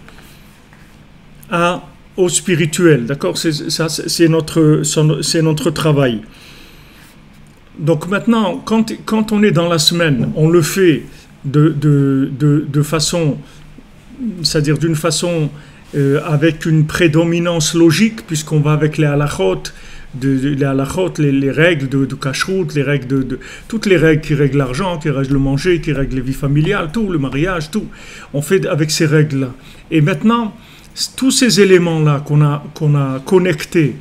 S2: au spirituel, d'accord? C'est notre travail. Donc maintenant, quand on est dans la semaine, on le fait de façon, c'est-à-dire d'une façon avec une prédominance logique, puisqu'on va avec les halachot, les règles de kashrut, les règles toutes les règles qui règlent l'argent, qui règlent le manger, qui règlent les vies familiales, tout, le mariage, tout. On fait avec ces règles-là. Et maintenant, tous ces éléments-là qu'on a connectés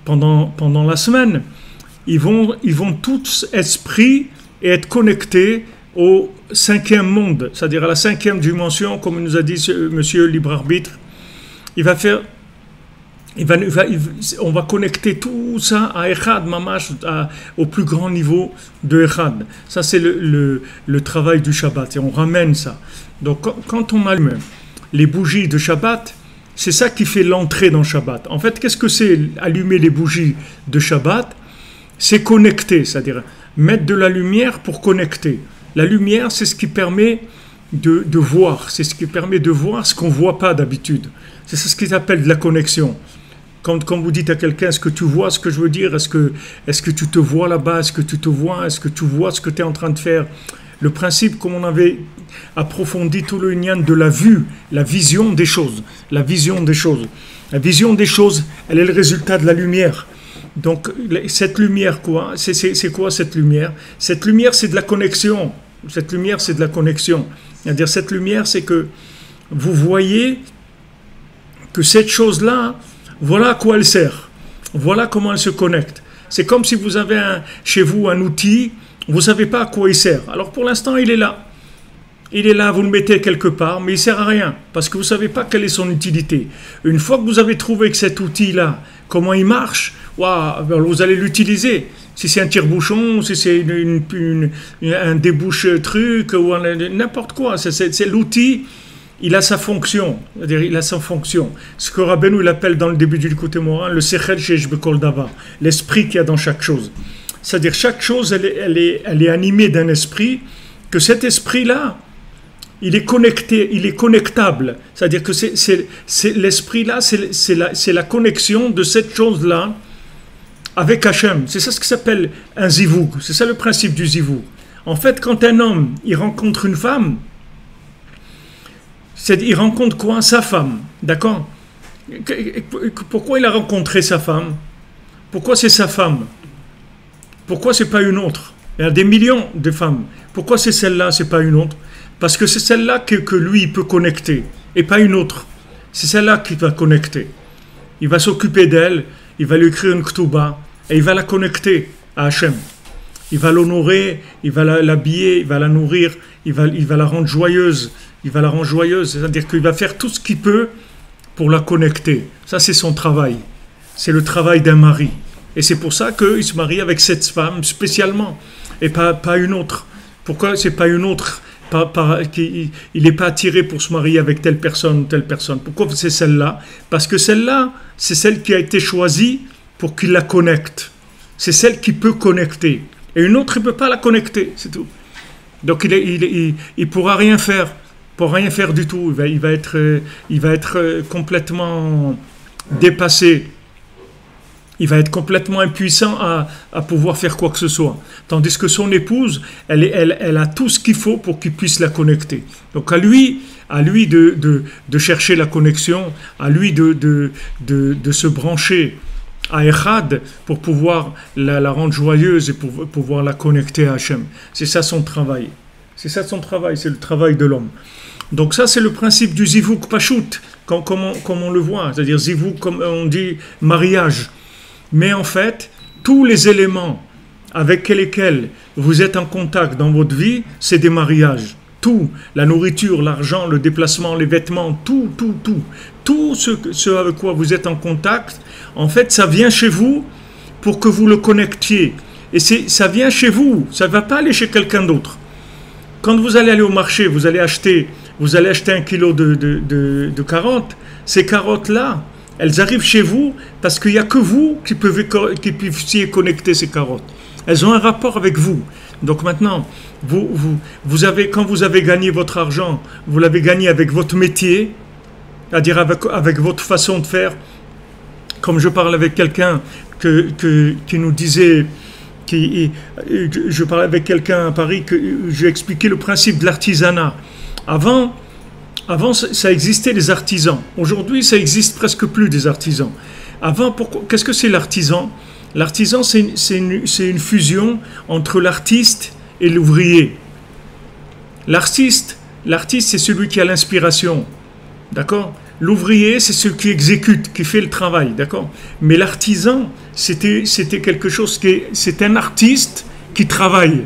S2: pendant la semaine, ils vont tous être pris et être connectés au 5e monde, c'est-à-dire à la 5e dimension, comme nous a dit monsieur libre arbitre. Il va faire on va connecter tout ça à Echad, Mamash, au plus grand niveau de Echad. Ça, c'est le travail du Shabbat. Et on ramène ça. Donc, quand on allume les bougies de Shabbat, c'est ça qui fait l'entrée dans Shabbat. En fait, qu'est-ce que c'est allumer les bougies de Shabbat? C'est connecter, c'est-à-dire mettre de la lumière pour connecter. La lumière, c'est ce qui permet de voir. C'est ce qui permet de voir ce qu'on ne voit pas d'habitude. C'est ça ce qu'ils appellent de la connexion. Quand vous dites à quelqu'un, est-ce que tu vois ce que je veux dire? Est-ce que tu te vois là-bas? Est-ce que tu te vois? Est-ce que tu vois ce que tu es en train de faire? Le principe, comme on avait approfondi tout le lien de la vue, la vision des choses. La vision des choses. La vision des choses, elle est le résultat de la lumière. Donc, cette lumière, quoi? C'est quoi cette lumière? Cette lumière, c'est de la connexion. Cette lumière, c'est de la connexion. C'est-à-dire, cette lumière, c'est que vous voyez que cette chose-là, voilà à quoi elle sert. Voilà comment elle se connecte. C'est comme si vous avez chez vous un outil, vous ne savez pas à quoi il sert. Alors pour l'instant, il est là. Il est là, vous le mettez quelque part, mais il ne sert à rien, parce que vous ne savez pas quelle est son utilité. Une fois que vous avez trouvé que cet outil-là, comment il marche, vous allez l'utiliser. Si c'est un tire-bouchon, si c'est un débouche-truc, ou n'importe quoi, c'est l'outil. Il a sa fonction, c'est-à-dire il a sa fonction. Ce que Rabbeinu il appelle dans le début du Likutei Moharan, le sechel sheyesh bekol davar, l'esprit qu'il y a dans chaque chose. C'est-à-dire chaque chose, elle est animée d'un esprit, que cet esprit-là, il est connecté, il est connectable. C'est-à-dire que l'esprit-là, c'est la connexion de cette chose-là avec Hachem. C'est ça ce qui s'appelle un zivoug. C'est ça le principe du zivoug. En fait, quand un homme, il rencontre une femme, il rencontre quoi? Sa femme, d'accord? Pourquoi il a rencontré sa femme? Pourquoi c'est sa femme? Pourquoi c'est pas une autre? Il y a des millions de femmes. Pourquoi c'est celle-là, c'est pas une autre? Parce que c'est celle-là que lui, il peut connecter, et pas une autre. C'est celle-là qui va connecter. Il va s'occuper d'elle, il va lui écrire une ketouba, et il va la connecter à Hachem. Il va l'honorer, il va l'habiller, il va la nourrir, il va la rendre joyeuse. Il va la rendre joyeuse, c'est-à-dire qu'il va faire tout ce qu'il peut pour la connecter. Ça, c'est son travail. C'est le travail d'un mari. Et c'est pour ça qu'il se marie avec cette femme spécialement, et pas une autre. Pourquoi c'est pas une autre? Il n'est pas attiré pour se marier avec telle personne ou telle personne. Pourquoi c'est celle-là? Parce que celle-là, c'est celle qui a été choisie pour qu'il la connecte. C'est celle qui peut connecter. Et une autre, il ne peut pas la connecter, c'est tout. Donc il pourra rien faire. Pour rien faire du tout, il va être complètement dépassé. Il va être complètement impuissant à pouvoir faire quoi que ce soit. Tandis que son épouse, elle a tout ce qu'il faut pour qu'il puisse la connecter. Donc à lui de chercher la connexion, à lui de se brancher à Echad pour pouvoir la rendre joyeuse et pour pouvoir la connecter à Hachem. C'est ça son travail. C'est ça son travail, c'est le travail de l'homme. Donc ça, c'est le principe du zivouk pachout, comme on le voit, c'est-à-dire zivouk, comme on dit, mariage. Mais en fait, tous les éléments avec lesquels vous êtes en contact dans votre vie, c'est des mariages. Tout, la nourriture, l'argent, le déplacement, les vêtements, tout ce avec quoi vous êtes en contact, en fait, ça vient chez vous pour que vous le connectiez. Et ça vient chez vous, ça ne va pas aller chez quelqu'un d'autre. Quand vous allez aller au marché, vous allez acheter 1 kilo de carottes. Ces carottes-là, elles arrivent chez vous parce qu'il n'y a que vous qui puissiez connecter ces carottes. Elles ont un rapport avec vous. Donc maintenant, quand vous avez gagné votre argent, vous l'avez gagné avec votre métier, c'est-à-dire avec votre façon de faire. Comme je parle avec quelqu'un qui nous disait... je parlais avec quelqu'un à Paris que j'ai expliqué le principe de l'artisanat. Avant, ça existait les artisans. Aujourd'hui, ça existe presque plus des artisans. Avant, qu'est-ce que c'est l'artisan? L'artisan, c'est une fusion entre l'artiste et l'ouvrier. L'artiste, c'est celui qui a l'inspiration. D'accord? L'ouvrier, c'est celui qui exécute, qui fait le travail. D'accord? Mais l'artisan, c'était quelque chose c'est un artiste qui travaille.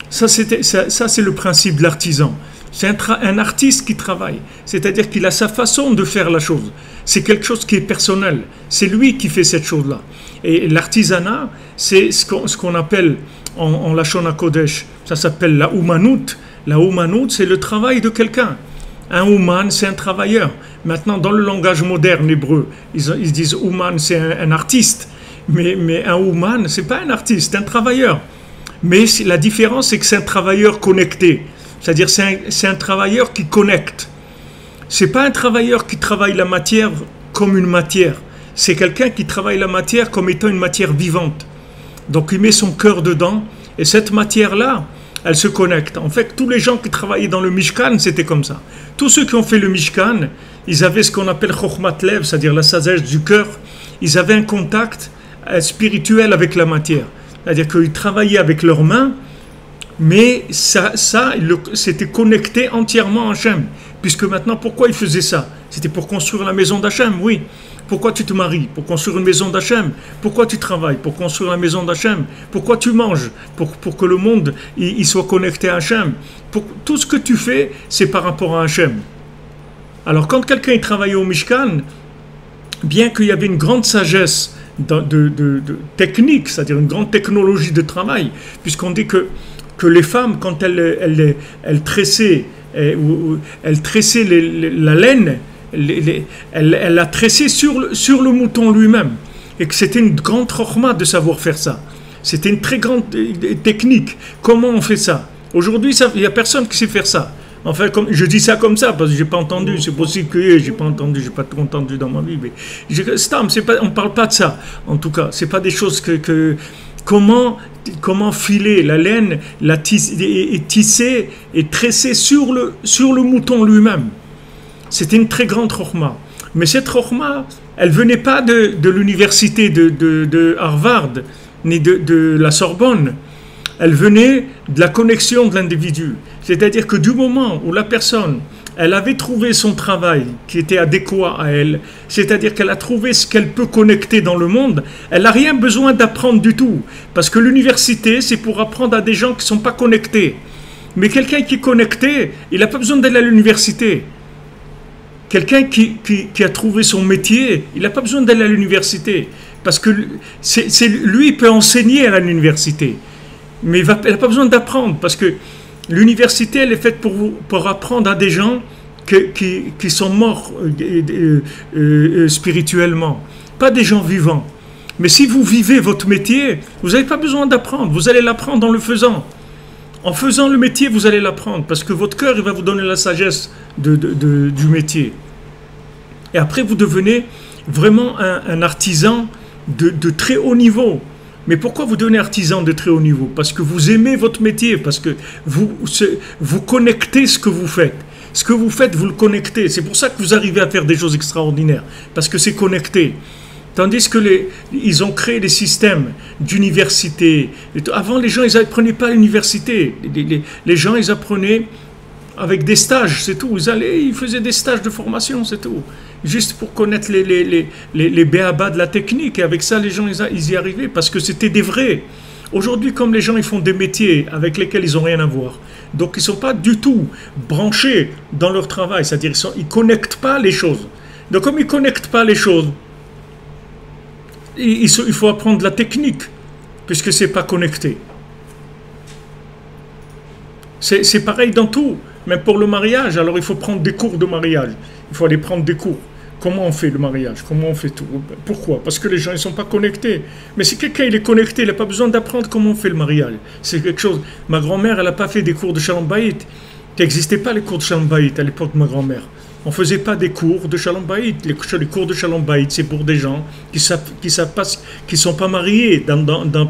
S2: Ça, c'est le principe de l'artisan. C'est un artiste qui travaille. C'est-à-dire qu'il a sa façon de faire la chose. C'est quelque chose qui est personnel. C'est lui qui fait cette chose-là. Et l'artisanat, c'est ce qu'on appelle en Lachon HaKodesh, ça s'appelle la Oumanout. La Oumanout, c'est le travail de quelqu'un. Un Ouman, c'est un travailleur. Maintenant, dans le langage moderne hébreu, ils disent Ouman, c'est un artiste. Mais un Ouman, c'est pas un artiste, c'est un travailleur. Mais la différence, c'est que c'est un travailleur connecté. C'est-à-dire, c'est un travailleur qui connecte. C'est pas un travailleur qui travaille la matière comme une matière. C'est quelqu'un qui travaille la matière comme étant une matière vivante. Donc, il met son cœur dedans, et cette matière-là, elle se connecte. En fait, tous les gens qui travaillaient dans le Mishkan, c'était comme ça. Tous ceux qui ont fait le Mishkan, ils avaient ce qu'on appelle Chokhmat Lev, c'est-à-dire la sagesse du cœur. Ils avaient un contact spirituel avec la matière. C'est-à-dire qu'ils travaillaient avec leurs mains, mais c'était connecté entièrement à Hachem. Puisque maintenant, pourquoi ils faisaient ça? C'était pour construire la maison d'Hachem, oui. Pourquoi tu te maries? Pour construire une maison d'Hachem. Pourquoi tu travailles? Pour construire la maison d'Hachem. Pourquoi tu manges? Pour que le monde il soit connecté à Hachem. Tout ce que tu fais, c'est par rapport à Hachem. Alors, quand quelqu'un travaillait au Mishkan, bien qu'il y avait une grande sagesse de technique, c'est-à-dire une grande technologie de travail, puisqu'on dit que les femmes, quand elles tressaient, la laine, elle l'a tressée sur le mouton lui-même, et que c'était une grande chokhma de savoir faire ça. C'était une très grande technique. Comment on fait ça? Aujourd'hui, il n'y a personne qui sait faire ça. Enfin, je dis ça comme ça parce que j'ai pas entendu. C'est possible que j'ai pas entendu, j'ai pas tout entendu dans ma vie. Mais on parle pas de ça. En tout cas, c'est pas des choses comment filer la laine, et tisser et tresser sur le mouton lui-même. C'était une très grande chokhma. Mais cette chokhma, elle venait pas de l'université de Harvard ni de la Sorbonne. Elle venait de la connexion de l'individu. C'est-à-dire que du moment où la personne, elle avait trouvé son travail qui était adéquat à elle, c'est-à-dire qu'elle a trouvé ce qu'elle peut connecter dans le monde, elle n'a rien besoin d'apprendre du tout. Parce que l'université, c'est pour apprendre à des gens qui ne sont pas connectés. Mais quelqu'un qui est connecté, il n'a pas besoin d'aller à l'université. Quelqu'un qui a trouvé son métier, il n'a pas besoin d'aller à l'université. Parce que lui, il peut enseigner à l'université. Mais il n'a pas besoin d'apprendre, parce que l'université, elle est faite pour apprendre à des gens qui sont morts spirituellement, pas des gens vivants. Mais si vous vivez votre métier, vous n'avez pas besoin d'apprendre, vous allez l'apprendre en le faisant. En faisant le métier, vous allez l'apprendre, parce que votre cœur, il va vous donner la sagesse du métier. Et après, vous devenez vraiment un artisan de très haut niveau. Mais pourquoi vous devenez artisan de très haut niveau? Parce que vous aimez votre métier, parce que vous connectez ce que vous faites. Ce que vous faites, vous le connectez. C'est pour ça que vous arrivez à faire des choses extraordinaires, parce que c'est connecté. Tandis que ils ont créé des systèmes d'université. Avant, les gens, ils n'apprenaient pas à l'université. Les gens, ils apprenaient avec des stages, c'est tout. Ils faisaient des stages de formation, c'est tout. Juste pour connaître les béabas de la technique. Et avec ça, les gens, ils y arrivaient parce que c'était des vrais. Aujourd'hui, comme les gens, ils font des métiers avec lesquels ils n'ont rien à voir. Donc, ils ne sont pas du tout branchés dans leur travail. C'est-à-dire qu'ils ne connectent pas les choses. Donc, comme ils ne connectent pas les choses, il faut apprendre la technique, puisque ce n'est pas connecté. C'est pareil dans tout. Même pour le mariage, alors il faut prendre des cours de mariage. Il faut aller prendre des cours. Comment on fait le mariage? Comment on fait tout? Pourquoi? Parce que les gens ne sont pas connectés. Mais si quelqu'un il est connecté, il n'a pas besoin d'apprendre comment on fait le mariage. C'est quelque chose. Ma grand-mère, elle n'a pas fait des cours de Shalom Bayit. Il n'existait pas les cours de Shalom Bayit à l'époque de ma grand-mère. On ne faisait pas des cours de Shalom Bayit. Les cours de Shalom Bayit, c'est pour des gens qui ne sont pas mariés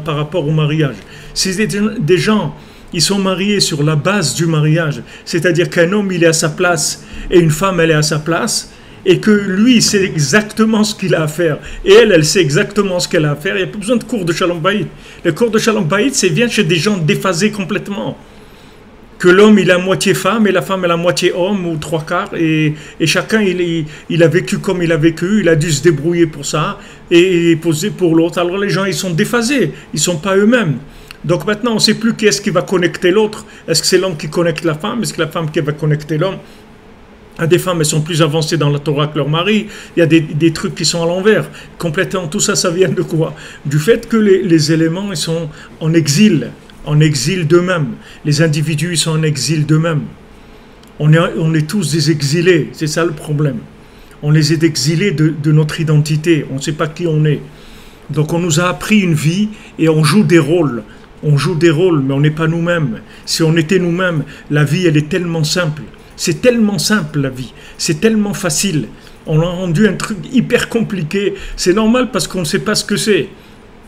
S2: par rapport au mariage. C'est des gens... Ils sont mariés sur la base du mariage. C'est-à-dire qu'un homme, il est à sa place et une femme, elle est à sa place. Et que lui, sait exactement ce qu'il a à faire. Et elle sait exactement ce qu'elle a à faire. Il n'y a pas besoin de cours de Shalom Bayit. Le cours de Shalom Bayit, c'est vient chez des gens déphasés complètement. Que l'homme, il est à moitié femme et la femme, elle est à moitié homme ou trois quarts. Et chacun, il a vécu comme il a vécu. Il a dû se débrouiller pour ça et poser pour l'autre. Alors les gens, ils sont déphasés. Ils ne sont pas eux-mêmes. Donc maintenant, on ne sait plus qui est-ce qui va connecter l'autre. Est-ce que c'est l'homme qui connecte la femme? Est-ce que la femme qui va connecter l'homme? Des femmes, elles sont plus avancées dans la Torah que leur mari. Il y a des trucs qui sont à l'envers. Complètement, tout ça, ça vient de quoi? Du fait que les éléments, ils sont en exil d'eux-mêmes. Les individus, ils sont en exil d'eux-mêmes. On est tous des exilés, c'est ça le problème. On les est exilés de notre identité, on ne sait pas qui on est. Donc on nous a appris une vie et on joue des rôles. On joue des rôles, mais on n'est pas nous-mêmes. Si on était nous-mêmes, la vie, elle est tellement simple. C'est tellement simple la vie, c'est tellement facile. On a rendu un truc hyper compliqué. C'est normal parce qu'on ne sait pas ce que c'est.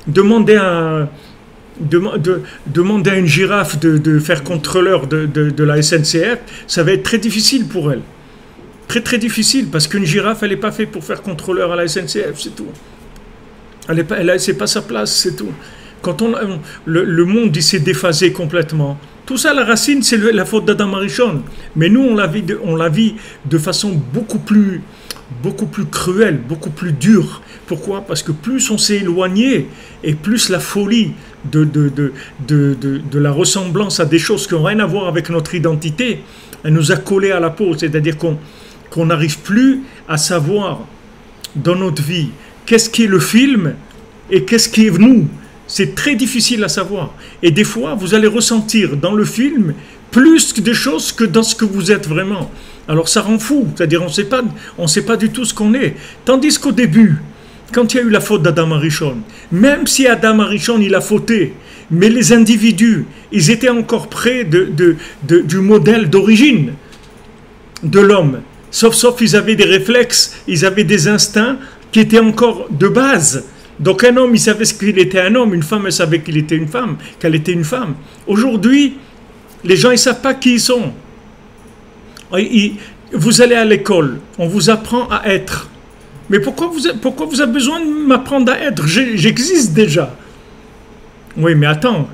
S2: Demander à une girafe de faire contrôleur de la SNCF, ça va être très difficile pour elle. Très très difficile parce qu'une girafe, elle n'est pas faite pour faire contrôleur à la SNCF, c'est tout. C'est pas sa place, c'est tout. Quand le monde il s'est déphasé complètement. Tout ça, la racine, c'est la faute d'Adam Arishon. Mais nous, on la vit de façon beaucoup plus cruelle, beaucoup plus dure. Pourquoi? Parce que plus on s'est éloigné et plus la folie de la ressemblance à des choses qui n'ont rien à voir avec notre identité, elle nous a collé à la peau. C'est-à-dire qu'on n'arrive plus à savoir dans notre vie qu'est-ce qui est le film et qu'est-ce qui est nous. C'est très difficile à savoir. Et des fois, vous allez ressentir dans le film plus de choses que dans ce que vous êtes vraiment. Alors ça rend fou, c'est-à-dire on ne sait pas du tout ce qu'on est. Tandis qu'au début, quand il y a eu la faute d'Adam Arishon, même si Adam Arishon il a fauté, mais les individus, ils étaient encore près du modèle d'origine de l'homme. Sauf ils avaient des réflexes, ils avaient des instincts qui étaient encore de base. Donc un homme, il savait ce qu'il était un homme, une femme, elle savait qu'il était une femme, qu'elle était une femme. Aujourd'hui, les gens, ils ne savent pas qui ils sont. Vous allez à l'école, on vous apprend à être. Mais pourquoi vous avez besoin de m'apprendre à être? J'existe déjà. Oui, mais attends,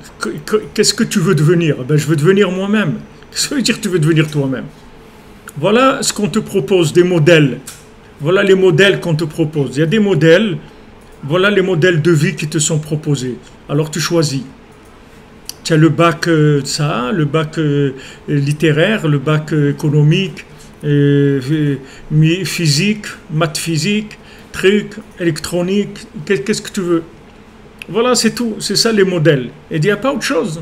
S2: qu'est-ce que tu veux devenir? Ben, je veux devenir moi-même. Qu'est-ce que ça veut dire que tu veux devenir toi-même? Voilà ce qu'on te propose, des modèles. Voilà les modèles qu'on te propose. Il y a des modèles. Voilà les modèles de vie qui te sont proposés. Alors tu choisis. Tu as le bac le bac littéraire, le bac économique, physique, maths physique, truc, électronique, qu'est-ce que tu veux. Voilà, c'est tout. C'est ça les modèles. Et il n'y a pas autre chose.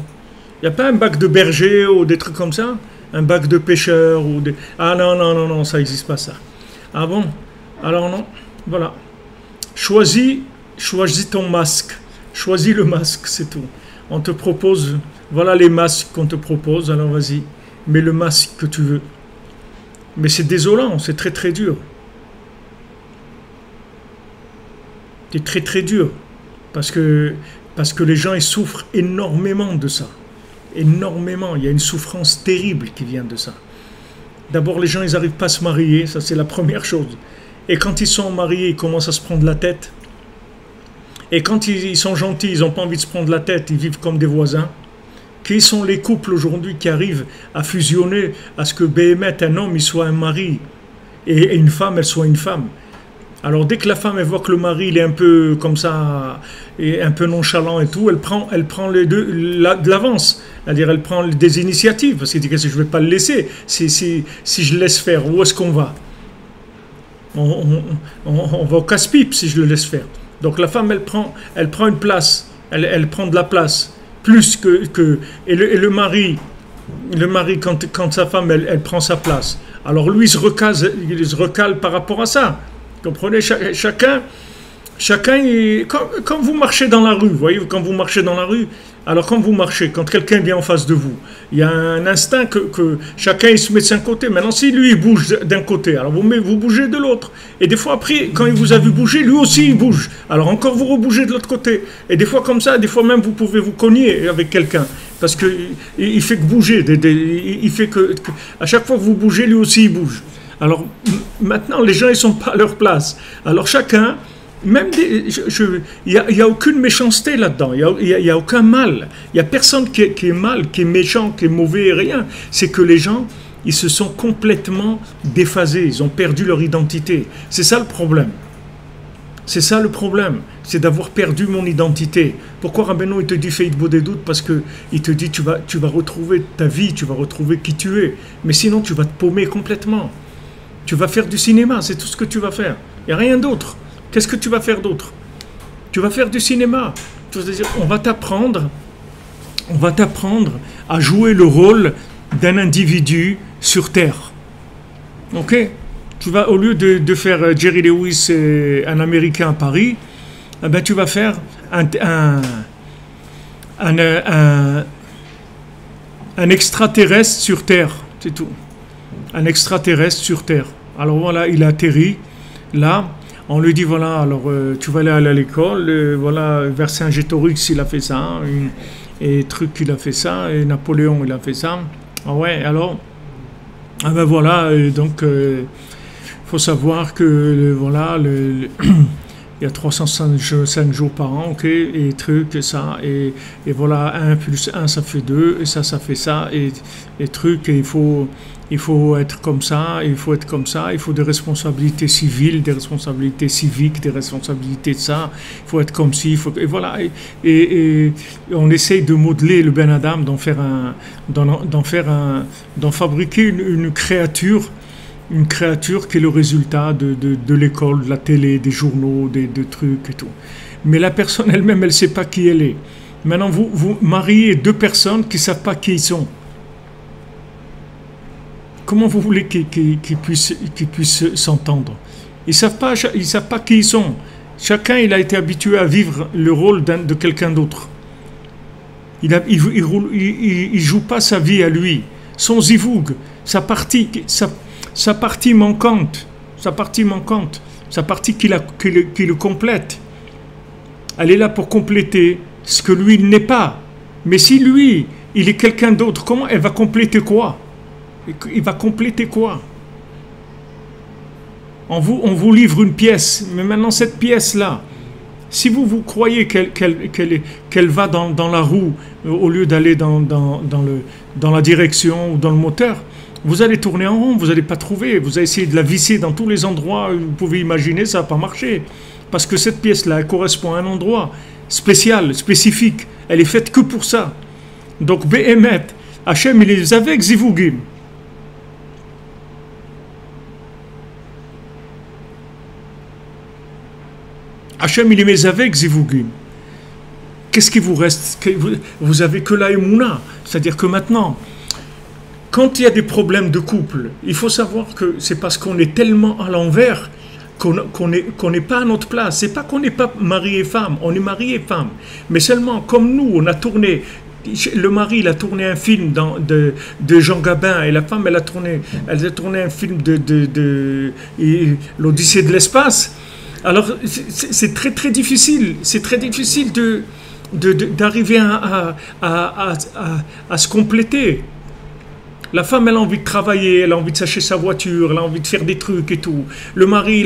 S2: Il n'y a pas un bac de berger ou des trucs comme ça. Un bac de pêcheur ou des... Ah non, ça n'existe pas ça. Ah bon? Alors non. Voilà. Choisis ton masque. Choisis le masque, c'est tout. On te propose, voilà les masques qu'on te propose, alors vas-y, mets le masque que tu veux. Mais c'est désolant, c'est très très dur. C'est très très dur. Parce que les gens, ils souffrent énormément de ça. Énormément. Il y a une souffrance terrible qui vient de ça. D'abord, les gens, ils n'arrivent pas à se marier, ça c'est la première chose. Et quand ils sont mariés, ils commencent à se prendre la tête. Et quand ils sont gentils, ils n'ont pas envie de se prendre la tête, ils vivent comme des voisins. Qui sont les couples aujourd'hui qui arrivent à fusionner à ce que Béhémet, un homme, il soit un mari et une femme, elle soit une femme? Alors dès que la femme elle voit que le mari il est un peu comme ça, et un peu nonchalant et tout, elle prend les deux de l'avance. C'est-à-dire elle prend des initiatives, parce qu'elle dit que je ne vais pas le laisser. Si je le laisse faire, où est-ce qu'on va? On va au casse-pipe si je le laisse faire. Donc la femme, elle prend une place, elle prend de la place, plus que et le mari, quand sa femme, elle prend sa place. Alors lui, il se recale par rapport à ça. Vous comprenez? Chacun quand vous marchez dans la rue, vous voyez, quand vous marchez dans la rue, alors quand vous marchez, quand quelqu'un vient en face de vous, il y a un instinct que chacun il se met de son côté. Maintenant, si lui il bouge d'un côté, alors vous bougez de l'autre. Et des fois après, quand il vous a vu bouger, lui aussi il bouge. Alors encore vous rebougez de l'autre côté. Et des fois comme ça, des fois même vous pouvez vous cogner avec quelqu'un. Parce qu'il fait que bouger. Il fait que à chaque fois que vous bougez, lui aussi il bouge. Alors maintenant, les gens ils sont pas à leur place. Alors chacun... Même il n'y a aucune méchanceté là-dedans, il y a aucun mal, il n'y a personne qui est mal, qui est méchant, qui est mauvais, rien. C'est que les gens, ils se sont complètement déphasés, ils ont perdu leur identité. C'est ça le problème. C'est ça le problème, c'est d'avoir perdu mon identité. Pourquoi Rabbeinu il te dit fais des doutes? Parce que il te dit tu vas retrouver ta vie, tu vas retrouver qui tu es. Mais sinon tu vas te paumer complètement. Tu vas faire du cinéma, c'est tout ce que tu vas faire. Il n'y a rien d'autre. Qu'est-ce que tu vas faire d'autre? Tu vas faire du cinéma. C'est-à-dire, on va t'apprendre à jouer le rôle d'un individu sur Terre. Ok? Tu vas, au lieu de faire Jerry Lewis, un Américain à Paris, eh ben, tu vas faire un extraterrestre sur Terre. C'est tout. Un extraterrestre sur Terre. Alors voilà, il atterrit là. On lui dit voilà, alors tu vas aller à l'école, voilà, vers Saint-Gétorix il a fait ça, et truc il a fait ça, et Napoléon il a fait ça. Ah ouais, alors, ah ben voilà, donc faut savoir que voilà, il y a 365 jours par an, ok, et truc, et ça, et voilà, 1 plus 1 ça fait 2, et ça fait ça, et truc, et il faut être comme ça, il faut être comme ça, il faut des responsabilités civiles, des responsabilités civiques, des responsabilités de ça, il faut être comme ci, et voilà, et on essaye de modeler le Ben Adam, d'en fabriquer une créature qui est le résultat de l'école, de la télé, des journaux, de trucs et tout. Mais la personne elle-même, elle ne sait pas qui elle est. Maintenant, vous mariez deux personnes qui ne savent pas qui ils sont. Comment vous voulez qu'ils puissent s'entendre? Ils savent pas qui ils sont. Chacun, il a été habitué à vivre le rôle de quelqu'un d'autre. Il joue pas sa vie à lui. Son zivoug, sa partie manquante, sa partie qui le complète, elle est là pour compléter ce que lui il n'est pas. Mais si lui, il est quelqu'un d'autre, comment elle va compléter quoi? Il va compléter quoi? On vous livre une pièce, mais maintenant cette pièce-là, si vous croyez qu'elle va dans la roue au lieu d'aller dans la direction ou dans le moteur, vous allez tourner en rond, vous n'allez pas trouver. Vous allez essayer de la visser dans tous les endroits où vous pouvez imaginer, ça ne va pas marcher. Parce que cette pièce-là, elle correspond à un endroit spécial, spécifique. Elle est faite que pour ça. Donc, Behemet, Hachem, il les avait avec Zivugim. Hachem, il les met avec Zivugim. Qu'est-ce qui vous reste? Vous avez que la Emouna. C'est-à-dire que maintenant, quand il y a des problèmes de couple, il faut savoir que c'est parce qu'on est tellement à l'envers qu'on n'est pas à notre place. C'est pas qu'on n'est pas mari et femme, on est mari et femme. Mais seulement, comme nous, on a tourné, le mari, il a tourné un film de Jean Gabin, et la femme, elle a tourné un film de l'Odyssée de l'espace. Alors, c'est très très difficile. C'est très difficile d'arriver à se compléter. La femme, elle a envie de travailler, elle a envie de s'acheter sa voiture, elle a envie de faire des trucs et tout. Le mari,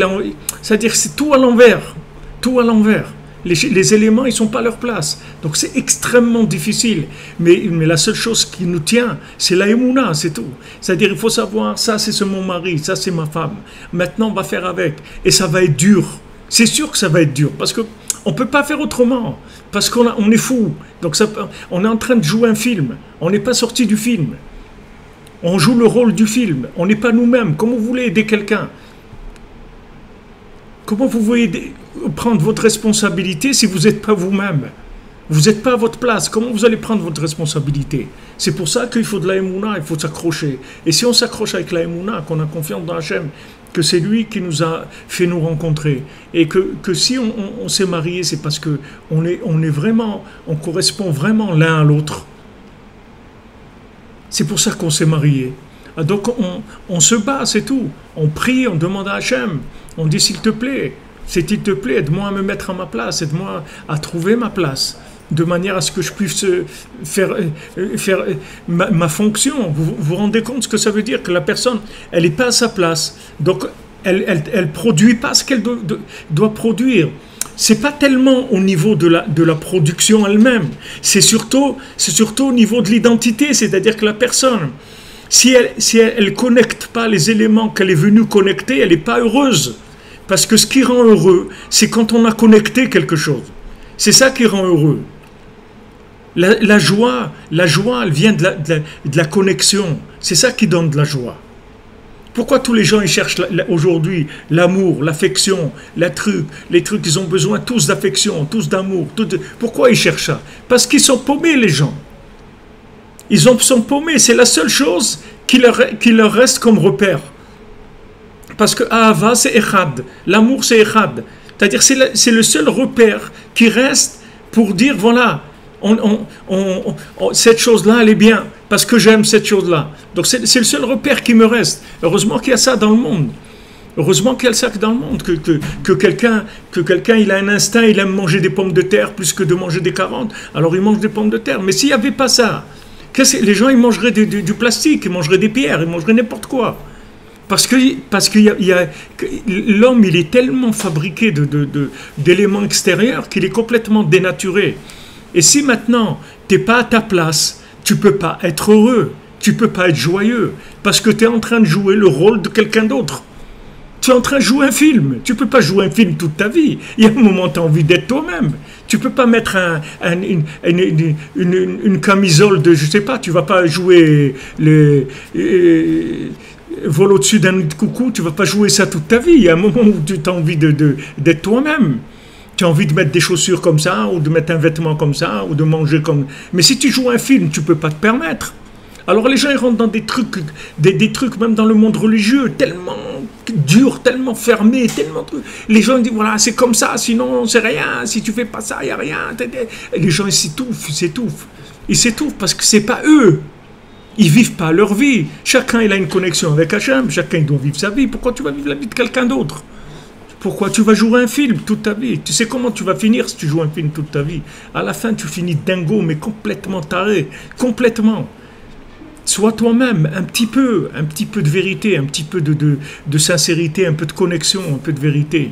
S2: c'est-à-dire que c'est tout à l'envers. Tout à l'envers. Les éléments, ils ne sont pas à leur place. Donc c'est extrêmement difficile. Mais la seule chose qui nous tient, c'est la Emouna, c'est tout. C'est-à-dire il faut savoir, ça c'est mon mari, ça c'est ma femme. Maintenant, on va faire avec. Et ça va être dur. C'est sûr que ça va être dur. Parce qu'on ne peut pas faire autrement. Parce qu'on est fou. Donc on est en train de jouer un film. On n'est pas sorti du film. On joue le rôle du film. On n'est pas nous-mêmes. Comment vous voulez aider quelqu'un? Comment vous voulez prendre votre responsabilité si vous n'êtes pas vous-même? Vous n'êtes pas à votre place. Comment vous allez prendre votre responsabilité? C'est pour ça qu'il faut de la Emouna, il faut s'accrocher. Et si on s'accroche avec la Emouna, qu'on a confiance dans Hachem, que c'est lui qui nous a fait nous rencontrer, et que si on s'est marié, c'est parce qu'on est vraiment, on correspond vraiment l'un à l'autre. C'est pour ça qu'on s'est marié. Donc on se bat, c'est tout. On prie, on demande à Hachem. On dit s'il te plaît, aide-moi à me mettre à ma place, aide-moi à trouver ma place, de manière à ce que je puisse faire ma fonction. Vous vous rendez compte ce que ça veut dire? Que la personne, elle n'est pas à sa place. Donc elle produit pas ce qu'elle doit produire. C'est pas tellement au niveau de la production elle-même, c'est surtout au niveau de l'identité, c'est-à-dire que la personne, si elle connecte pas les éléments qu'elle est venue connecter, elle n'est pas heureuse. Parce que ce qui rend heureux, c'est quand on a connecté quelque chose. C'est ça qui rend heureux. La joie, elle vient de la connexion. C'est ça qui donne de la joie. Pourquoi tous les gens ils cherchent aujourd'hui l'amour, l'affection, les trucs, ils ont besoin tous d'affection, tous d'amour. Pourquoi ils cherchent ça? Parce qu'ils sont paumés, les gens. Sont paumés, c'est la seule chose qui leur reste comme repère. Parce que Ahava, c'est Echad. L'amour, c'est Echad. C'est-à-dire, c'est le seul repère qui reste pour dire, voilà, cette chose-là, elle est bien, parce que j'aime cette chose-là. Donc, c'est le seul repère qui me reste. Heureusement qu'il y a ça dans le monde. Heureusement qu'il y a ça dans le monde, que quelqu'un, il a un instinct, il aime manger des pommes de terre plus que de manger des carottes. Alors, il mange des pommes de terre. Mais s'il n'y avait pas ça, les gens, ils mangeraient du plastique, ils mangeraient des pierres, ils mangeraient n'importe quoi. Parce que l'homme, il est tellement fabriqué d'éléments extérieurs qu'il est complètement dénaturé. Et si maintenant, tu n'es pas à ta place, tu ne peux pas être heureux, tu ne peux pas être joyeux, parce que tu es en train de jouer le rôle de quelqu'un d'autre. Tu es en train de jouer un film. Tu ne peux pas jouer un film toute ta vie. Il y a un moment, tu as envie d'être toi-même. Tu ne peux pas mettre une camisole de, je ne sais pas, tu ne vas pas jouer vol au-dessus d'un nid de coucou, tu ne vas pas jouer ça toute ta vie. Il y a un moment où tu as envie d'être toi-même. Tu as envie de mettre des chaussures comme ça, ou de mettre un vêtement comme ça, ou de manger comme... Mais si tu joues un film, tu ne peux pas te permettre. Alors les gens ils rentrent dans des trucs, des trucs même dans le monde religieux, tellement durs, tellement fermés, tellement... Les gens disent, voilà, c'est comme ça, sinon c'est rien, si tu fais pas ça, il n'y a rien. Et les gens ils s'étouffent. Ils s'étouffent parce que c'est pas eux. Ils vivent pas leur vie. Chacun il a une connexion avec Hachem, chacun il doit vivre sa vie. Pourquoi tu vas vivre la vie de quelqu'un d'autre? Pourquoi tu vas jouer un film toute ta vie? Tu sais comment tu vas finir si tu joues un film toute ta vie? À la fin, tu finis dingo, mais complètement taré. Complètement. Sois toi-même, un petit peu de vérité, un petit peu de sincérité, un peu de connexion, un peu de vérité.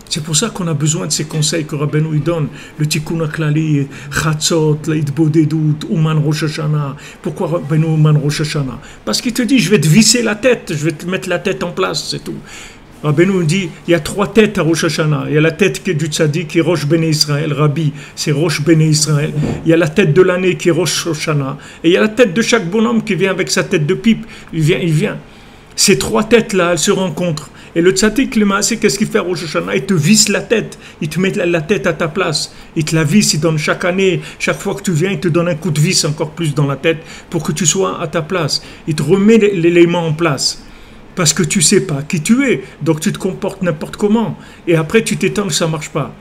S2: C'est pour ça qu'on a besoin de ces conseils que Rabbeinu donne. Le Tikkun HaKlali, Chatzot, l'Hitbodedut, Uman Rosh Hashanah. Pourquoi Rabbeinu Uman Rosh Hashanah? Parce qu'il te dit, je vais te visser la tête, je vais te mettre la tête en place, c'est tout. Rabbeinu dit, il y a 3 têtes à Rosh Hashanah. Il y a la tête qui est du tzaddik, qui est Rosh Bnei Israël, Rabbi, c'est Rosh Bnei Israël. Il y a la tête de l'année qui est Rosh Hashanah. Et il y a la tête de chaque bonhomme qui vient avec sa tête de pipe. Il vient. Ces 3 têtes-là, elles se rencontrent. Et le tzaddik, le maasé, qu'est-ce qu'il fait à Rosh Hashanah? Il te visse la tête. Il te met la tête à ta place. Il te la visse, il donne chaque année, chaque fois que tu viens, il te donne un coup de vis encore plus dans la tête pour que tu sois à ta place. Il te remet l'élément en place. Parce que tu ne sais pas qui tu es, donc tu te comportes n'importe comment. Et après, tu t'étonnes que ça ne marche pas.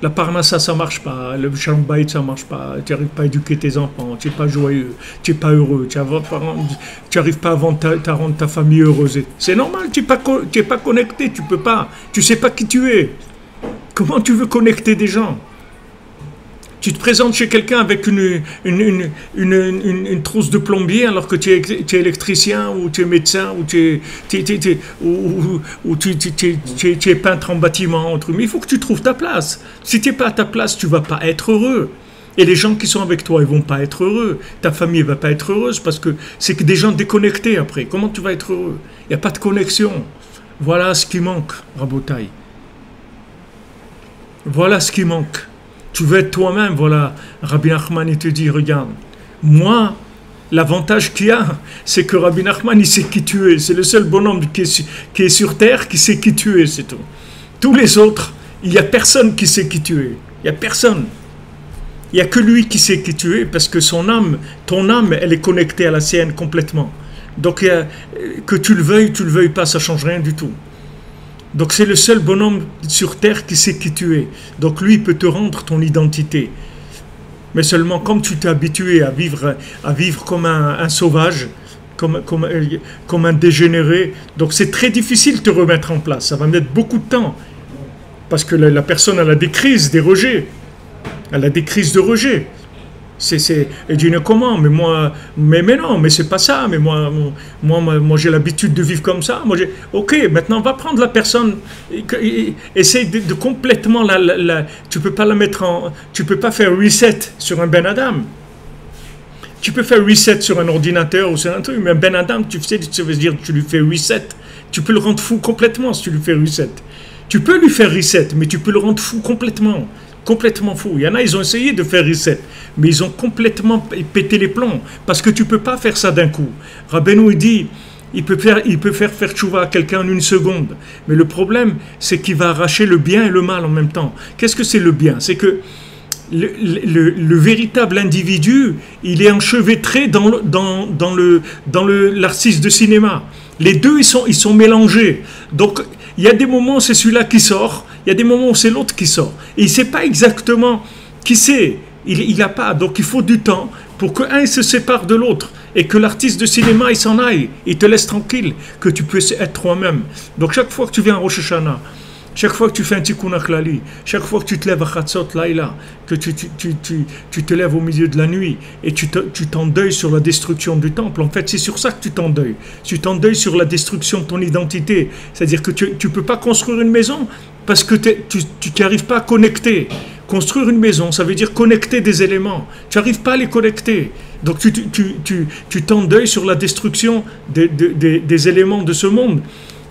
S2: La parnassa, ça ne marche pas. Le shalom bayit, ça ne marche pas. Tu n'arrives pas à éduquer tes enfants. Tu n'es pas joyeux. Tu n'es pas heureux. Tu n'arrives pas à rendre ta famille heureuse. C'est normal, tu n'es pas connecté. Tu ne peux pas. Tu ne sais pas qui tu es. Comment tu veux connecter des gens? Tu te présentes chez quelqu'un avec une trousse de plombier alors que tu es électricien ou tu es médecin ou tu es peintre en bâtiment. Mais il faut que tu trouves ta place. Si tu n'es pas à ta place, tu ne vas pas être heureux. Et les gens qui sont avec toi, ils ne vont pas être heureux. Ta famille ne va pas être heureuse parce que c'est que des gens déconnectés après. Comment tu vas être heureux? Il n'y a pas de connexion. Voilà ce qui manque, Rabotai. Voilà ce qui manque. Tu veux être toi-même, voilà. Rabbi Nachman, il te dit, regarde, moi, l'avantage qu'il y a, c'est que Rabbi Nachman, il sait qui tu es. C'est le seul bonhomme qui est sur terre qui sait qui tu es, c'est tout. Tous les autres, il n'y a personne qui sait qui tu es. Il n'y a personne. Il n'y a que lui qui sait qui tu es, parce que ton âme, elle est connectée à la sienne complètement. Donc, que tu le veuilles pas, ça ne change rien du tout. Donc c'est le seul bonhomme sur terre qui sait qui tu es. Donc lui il peut te rendre ton identité. Mais seulement comme tu t'es habitué à vivre comme un sauvage, comme un dégénéré, donc c'est très difficile de te remettre en place. Ça va mettre beaucoup de temps. Parce que la personne elle a des crises, des rejets. Elle a des crises de rejet. Elle dit comment? Mais non, mais c'est pas ça. Mais moi j'ai l'habitude de vivre comme ça. Ok, maintenant on va prendre la personne. Essaye de complètement tu peux pas la mettre tu peux pas faire reset sur un Ben Adam. Tu peux faire reset sur un ordinateur ou sur un truc, mais un Ben Adam, tu veux dire, tu lui fais reset. Tu peux le rendre fou complètement si tu lui fais reset. Tu peux lui faire reset, mais tu peux le rendre fou complètement. Complètement fou. Il y en a, ils ont essayé de faire reset, mais ils ont complètement pété les plombs, parce que tu ne peux pas faire ça d'un coup. Rabbeinu, il dit, il peut faire tchouva à quelqu'un en une seconde, mais le problème, c'est qu'il va arracher le bien et le mal en même temps. Qu'est-ce que c'est le bien? C'est que le véritable individu, il est enchevêtré dans l'artiste de cinéma. Les deux, ils sont mélangés. Donc, il y a des moments où c'est celui-là qui sort, il y a des moments où c'est l'autre qui sort. Et il ne sait pas exactement qui c'est. Il n'a pas. Donc, il faut du temps pour qu'un se sépare de l'autre et que l'artiste de cinéma, il s'en aille. Il te laisse tranquille, que tu puisses être toi-même. Donc, chaque fois que tu viens à Rosh Hashanah, chaque fois que tu fais un tikkun klali, chaque fois que tu te lèves à Chatzot Laïla, que tu te lèves au milieu de la nuit et tu t'endeuilles sur la destruction du temple, en fait c'est sur ça que tu t'endeuilles. Tu t'endeuilles sur la destruction de ton identité. C'est-à-dire que tu ne peux pas construire une maison parce que tu n'y arrives pas à connecter. Construire une maison, ça veut dire connecter des éléments. Tu n'arrives pas à les connecter. Donc tu t'endeuilles sur la destruction des éléments de ce monde.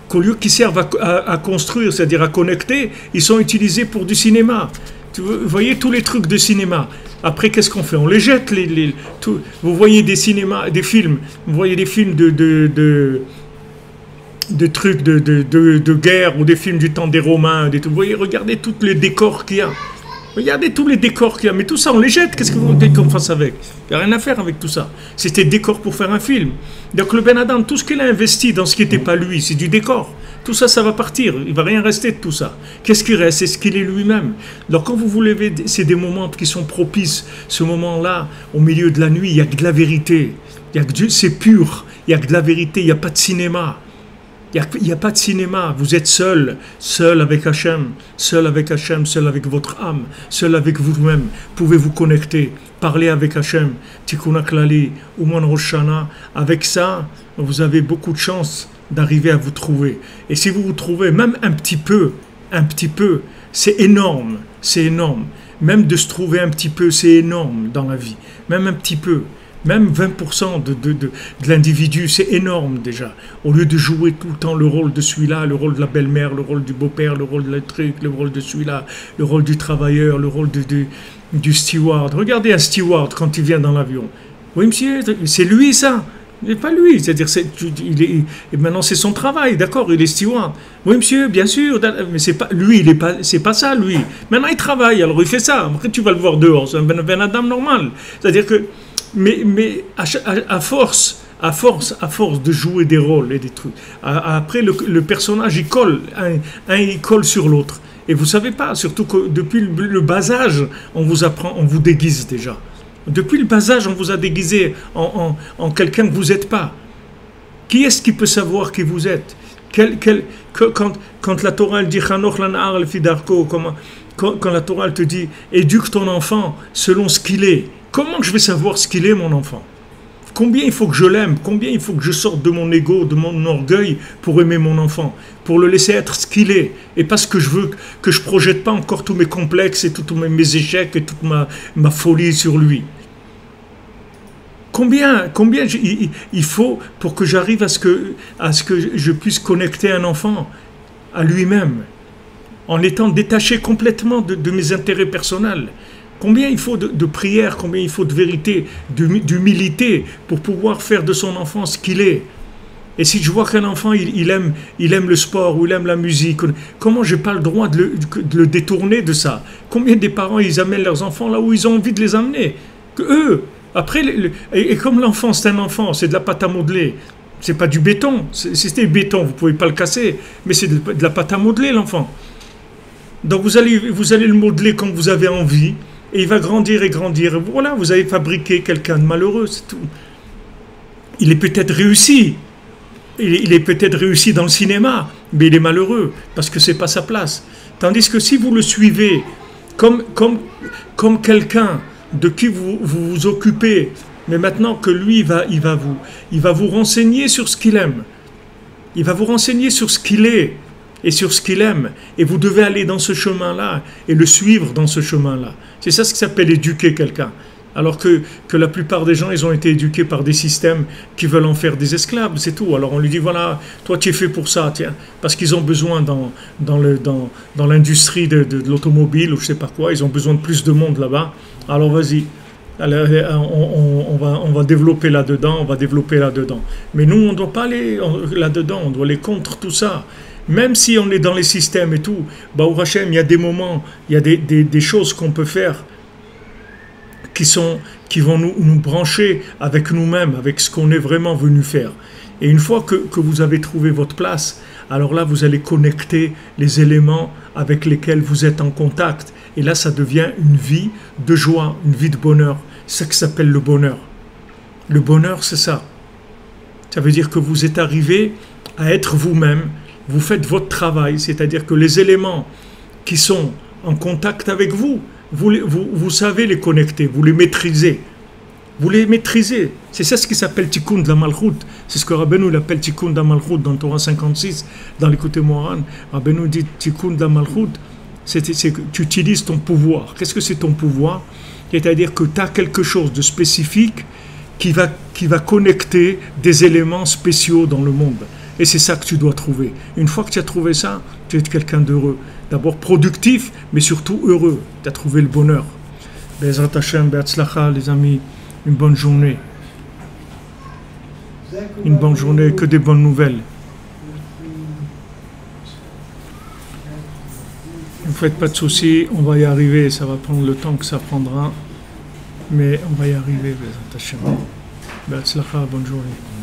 S2: Qu'au lieu qu'ils servent à construire, c'est-à-dire à connecter, ils sont utilisés pour du cinéma. Vous voyez tous les trucs de cinéma. Après, qu'est-ce qu'on fait? On les jette. Vous voyez des films, vous voyez des films de trucs de guerre ou des films du temps des Romains. Vous voyez, regardez tous les décors qu'il y a. Regardez tous les décors qu'il y a, mais tout ça on les jette, qu'est-ce que vous voulez qu'on fasse avec? Il n'y a rien à faire avec tout ça. C'était décor pour faire un film. Donc le Ben Adam, tout ce qu'il a investi dans ce qui n'était pas lui, c'est du décor. Tout ça, ça va partir, il ne va rien rester de tout ça. Qu'est-ce qui reste? C'est ce qu'il est lui-même. Donc quand vous vous levez, c'est des moments qui sont propices. Ce moment-là, au milieu de la nuit, il y a de la vérité. C'est pur, il y a de la vérité, il n'y a pas de cinéma. Il n'y a pas de cinéma, vous êtes seul avec Hachem, seul avec votre âme, seul avec vous-même. Pouvez vous connecter, parler avec Hachem, Tikkun Klali, Ouman Rosh Hashanah. Avec ça, vous avez beaucoup de chance d'arriver à vous trouver. Et si vous vous trouvez même un petit peu, c'est énorme. Même de se trouver un petit peu, c'est énorme dans la vie. Même un petit peu. Même 20% de l'individu, c'est énorme déjà. Au lieu de jouer tout le temps le rôle de celui-là, le rôle de la belle-mère, le rôle du beau-père, le rôle de la truc, le rôle de celui-là, le rôle du travailleur, le rôle du steward. Regardez un steward quand il vient dans l'avion. Oui, monsieur, c'est lui ça. Mais pas lui, c'est-à-dire, et maintenant c'est son travail, d'accord, il est steward. Oui, monsieur, bien sûr, mais c'est pas lui, c'est pas ça, lui. Maintenant il travaille, alors il fait ça. Après tu vas le voir dehors, c'est un Adam normal. C'est-à-dire que mais à force de jouer des rôles et des trucs, après le personnage il colle, il colle sur l'autre. Et vous savez pas, surtout que depuis le bas âge, on vous déguise déjà. Depuis le bas âge, on vous a déguisé en quelqu'un que vous n'êtes pas. Qui est-ce qui peut savoir qui vous êtes? Quand la Torah elle dit quand la Torah elle te dit éduque ton enfant selon ce qu'il est. Comment je vais savoir ce qu'il est, mon enfant? Combien il faut que je l'aime? Combien il faut que je sorte de mon ego, de mon orgueil pour aimer mon enfant? Pour le laisser être ce qu'il est. Et parce que je veux que je ne projette pas encore tous mes complexes et tous mes échecs et toute ma folie sur lui. Combien il faut pour que j'arrive à ce que je puisse connecter un enfant à lui-même en étant détaché complètement de mes intérêts personnels? Combien il faut de prière, combien il faut de vérité, d'humilité pour pouvoir faire de son enfant ce qu'il est. Et si je vois qu'un enfant, il aime le sport ou il aime la musique, comment je n'ai pas le droit de le détourner de ça? Combien des parents, ils amènent leurs enfants là où ils ont envie de les amener? Après, et comme l'enfant, c'est un enfant, c'est de la pâte à modeler. C'est pas du béton. Si c'était béton, vous ne pouvez pas le casser, mais c'est de la pâte à modeler, l'enfant. Donc vous allez le modeler comme vous avez envie. Et il va grandir et grandir. Voilà, vous avez fabriqué quelqu'un de malheureux, c'est tout. Il est peut-être réussi. Il est peut-être réussi dans le cinéma, mais il est malheureux, parce que ce n'est pas sa place. Tandis que si vous le suivez comme quelqu'un de qui vous vous occupez, mais maintenant que lui, il va vous renseigner sur ce qu'il aime. Il va vous renseigner sur ce qu'il est et sur ce qu'il aime. Et vous devez aller dans ce chemin-là et le suivre dans ce chemin-là. C'est ça ce qui s'appelle éduquer quelqu'un. Alors que la plupart des gens, ils ont été éduqués par des systèmes qui veulent en faire des esclaves, c'est tout. Alors on lui dit, voilà, toi tu es fait pour ça, tiens. Parce qu'ils ont besoin dans l'industrie de l'automobile ou je sais pas quoi, ils ont besoin de plus de monde là-bas. Alors vas-y, alors, on va développer là-dedans, on va développer là-dedans. Mais nous, on ne doit pas aller là-dedans, on doit aller contre tout ça. Même si on est dans les systèmes et tout, bah, au Hachem, il y a des moments, il y a des choses qu'on peut faire qui vont nous brancher avec nous-mêmes, avec ce qu'on est vraiment venu faire. Et une fois que vous avez trouvé votre place, alors là, vous allez connecter les éléments avec lesquels vous êtes en contact. Et là, ça devient une vie de joie, une vie de bonheur. C'est ça qui s'appelle le bonheur. Le bonheur, c'est ça. Ça veut dire que vous êtes arrivé à être vous-même, vous faites votre travail, c'est-à-dire que les éléments qui sont en contact avec vous, vous savez les connecter, vous les maîtrisez. Vous les maîtrisez. C'est ça ce qui s'appelle Tikkun de la Malchut. C'est ce que Rabbeinu appelle Tikkun de la Malchut dans Torah 56, dans l'écouté Moran. Rabbeinu dit Tikkun de la Malchut, c'est que tu utilises ton pouvoir. Qu'est-ce que c'est ton pouvoir? C'est-à-dire que tu as quelque chose de spécifique qui va connecter des éléments spéciaux dans le monde. Et c'est ça que tu dois trouver. Une fois que tu as trouvé ça, tu es quelqu'un d'heureux. D'abord productif, mais surtout heureux. Tu as trouvé le bonheur. Be'ezrat Hashem, be'atzlacha, les amis. Une bonne journée. Une bonne journée, que des bonnes nouvelles. Ne faites pas de soucis, on va y arriver. Ça va prendre le temps que ça prendra. Mais on va y arriver, be'ezrat Hashem. Be'atzlacha, bonne journée.